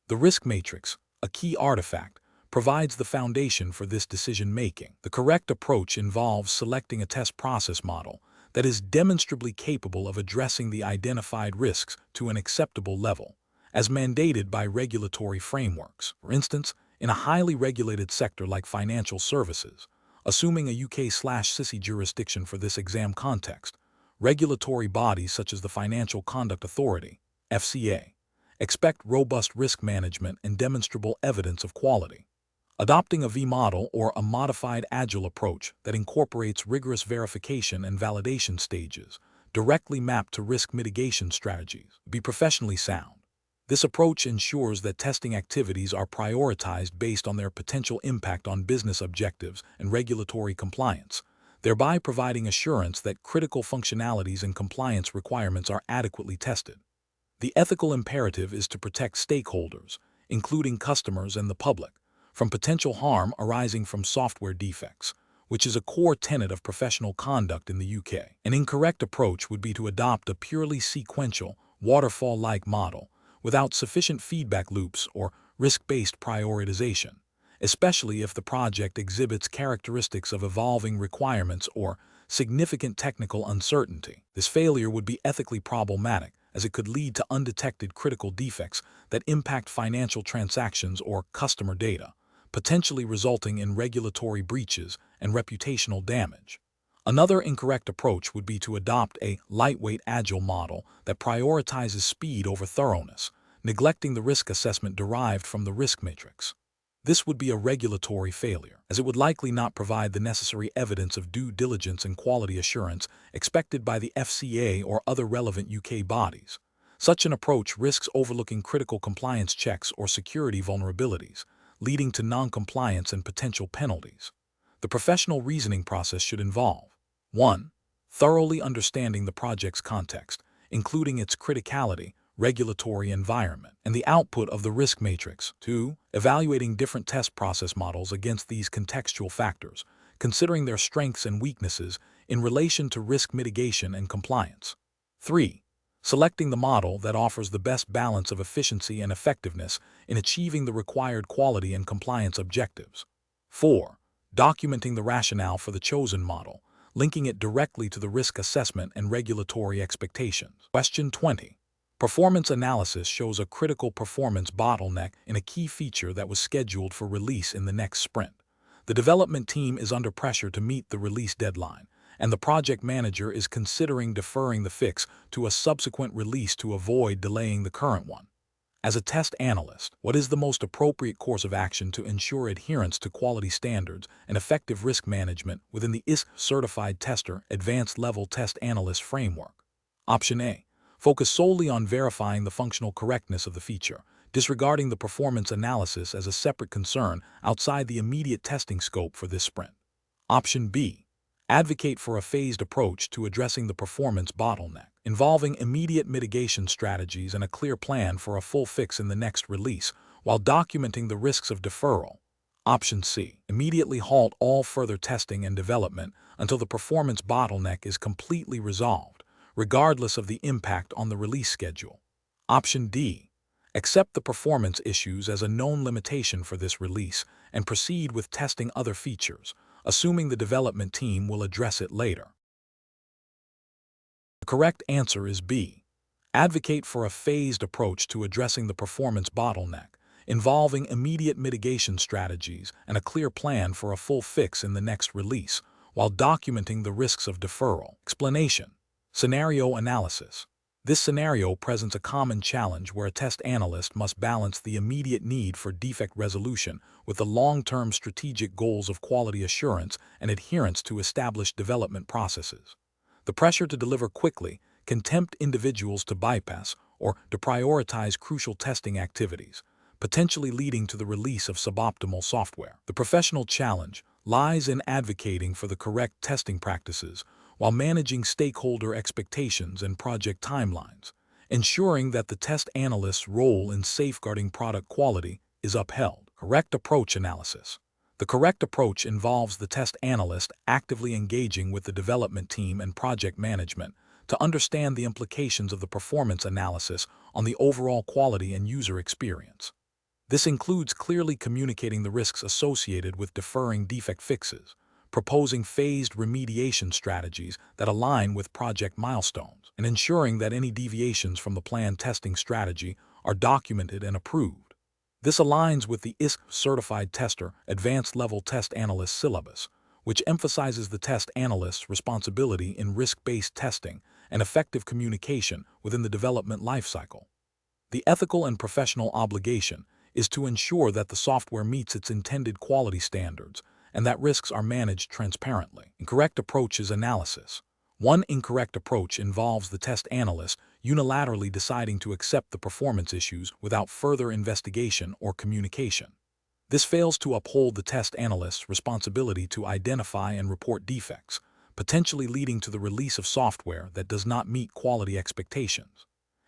The risk matrix, a key artifact, provides the foundation for this decision-making. The correct approach involves selecting a test process model that is demonstrably capable of addressing the identified risks to an acceptable level, as mandated by regulatory frameworks. For instance, in a highly regulated sector like financial services, assuming a UK/CISI jurisdiction for this exam context, regulatory bodies such as the Financial Conduct Authority, FCA, expect robust risk management and demonstrable evidence of quality. Adopting a V model or a modified agile approach that incorporates rigorous verification and validation stages directly mapped to risk mitigation strategies be professionally sound. This approach ensures that testing activities are prioritized based on their potential impact on business objectives and regulatory compliance, thereby providing assurance that critical functionalities and compliance requirements are adequately tested. The ethical imperative is to protect stakeholders, including customers and the public, from potential harm arising from software defects, which is a core tenet of professional conduct in the UK. An incorrect approach would be to adopt a purely sequential, waterfall-like model, without sufficient feedback loops or risk-based prioritization, especially if the project exhibits characteristics of evolving requirements or significant technical uncertainty. This failure would be ethically problematic, as it could lead to undetected critical defects that impact financial transactions or customer data, potentially resulting in regulatory breaches and reputational damage. Another incorrect approach would be to adopt a lightweight agile model that prioritizes speed over thoroughness, neglecting the risk assessment derived from the risk matrix. This would be a regulatory failure, as it would likely not provide the necessary evidence of due diligence and quality assurance expected by the FCA or other relevant UK bodies. Such an approach risks overlooking critical compliance checks or security vulnerabilities, leading to non-compliance and potential penalties. The professional reasoning process should involve 1. Thoroughly understanding the project's context, including its criticality, regulatory environment, and the output of the risk matrix. 2. Evaluating different test process models against these contextual factors, considering their strengths and weaknesses in relation to risk mitigation and compliance. 3. Selecting the model that offers the best balance of efficiency and effectiveness in achieving the required quality and compliance objectives. 4. Documenting the rationale for the chosen model, linking it directly to the risk assessment and regulatory expectations. Question 20. Performance analysis shows a critical performance bottleneck in a key feature that was scheduled for release in the next sprint. The development team is under pressure to meet the release deadline, and the project manager is considering deferring the fix to a subsequent release to avoid delaying the current one. As a test analyst, what is the most appropriate course of action to ensure adherence to quality standards and effective risk management within the ISTQB Certified Tester Advanced Level Test Analyst framework? Option A. Focus solely on verifying the functional correctness of the feature, disregarding the performance analysis as a separate concern outside the immediate testing scope for this sprint. Option B. Advocate for a phased approach to addressing the performance bottleneck, involving immediate mitigation strategies and a clear plan for a full fix in the next release, while documenting the risks of deferral. Option C. Immediately halt all further testing and development until the performance bottleneck is completely resolved, regardless of the impact on the release schedule. Option D. Accept the performance issues as a known limitation for this release and proceed with testing other features, assuming the development team will address it later. The correct answer is B. Advocate for a phased approach to addressing the performance bottleneck, involving immediate mitigation strategies and a clear plan for a full fix in the next release, while documenting the risks of deferral. Explanation. Scenario analysis. This scenario presents a common challenge where a test analyst must balance the immediate need for defect resolution with the long-term strategic goals of quality assurance and adherence to established development processes. The pressure to deliver quickly can tempt individuals to bypass or deprioritize crucial testing activities, potentially leading to the release of suboptimal software. The professional challenge lies in advocating for the correct testing practices while managing stakeholder expectations and project timelines, ensuring that the test analyst's role in safeguarding product quality is upheld. Correct approach analysis. The correct approach involves the test analyst actively engaging with the development team and project management to understand the implications of the performance analysis on the overall quality and user experience. This includes clearly communicating the risks associated with deferring defect fixes, proposing phased remediation strategies that align with project milestones, and ensuring that any deviations from the planned testing strategy are documented and approved. This aligns with the ISTQB Certified Tester Advanced Level Test Analyst syllabus, which emphasizes the test analyst's responsibility in risk-based testing and effective communication within the development lifecycle. The ethical and professional obligation is to ensure that the software meets its intended quality standards and that risks are managed transparently. Incorrect approach is analysis. One incorrect approach involves the test analyst unilaterally deciding to accept the performance issues without further investigation or communication. This fails to uphold the test analyst's responsibility to identify and report defects, potentially leading to the release of software that does not meet quality expectations.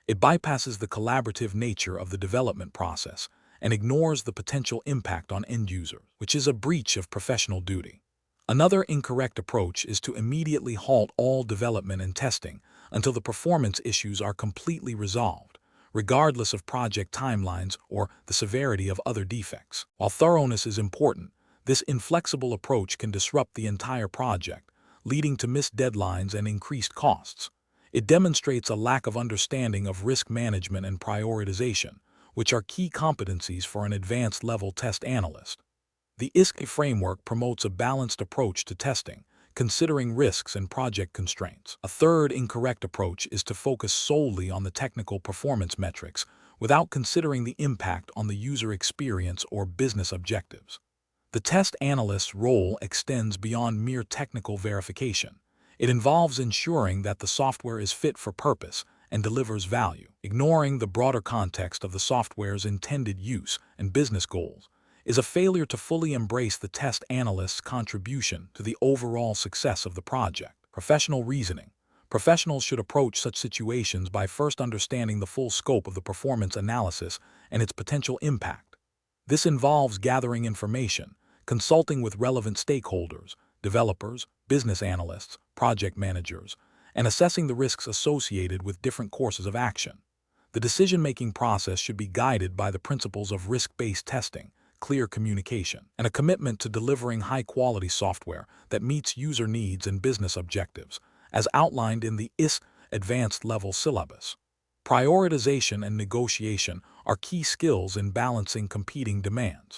It bypasses the collaborative nature of the development process and ignores the potential impact on end users, which is a breach of professional duty. Another incorrect approach is to immediately halt all development and testing until the performance issues are completely resolved, regardless of project timelines or the severity of other defects. While thoroughness is important, this inflexible approach can disrupt the entire project, leading to missed deadlines and increased costs. It demonstrates a lack of understanding of risk management and prioritization, which are key competencies for an advanced level test analyst. The ISTQB framework promotes a balanced approach to testing, considering risks and project constraints. A third incorrect approach is to focus solely on the technical performance metrics without considering the impact on the user experience or business objectives. The test analyst's role extends beyond mere technical verification. It involves ensuring that the software is fit for purpose and delivers value. Ignoring the broader context of the software's intended use and business goals is a failure to fully embrace the test analyst's contribution to the overall success of the project. Professional reasoning. Professionals should approach such situations by first understanding the full scope of the performance analysis and its potential impact. This involves gathering information, consulting with relevant stakeholders, developers, business analysts, project managers, and assessing the risks associated with different courses of action. The decision-making process should be guided by the principles of risk-based testing, clear communication, and a commitment to delivering high-quality software that meets user needs and business objectives, as outlined in the ISTQB Advanced Level syllabus. Prioritization and negotiation are key skills in balancing competing demands.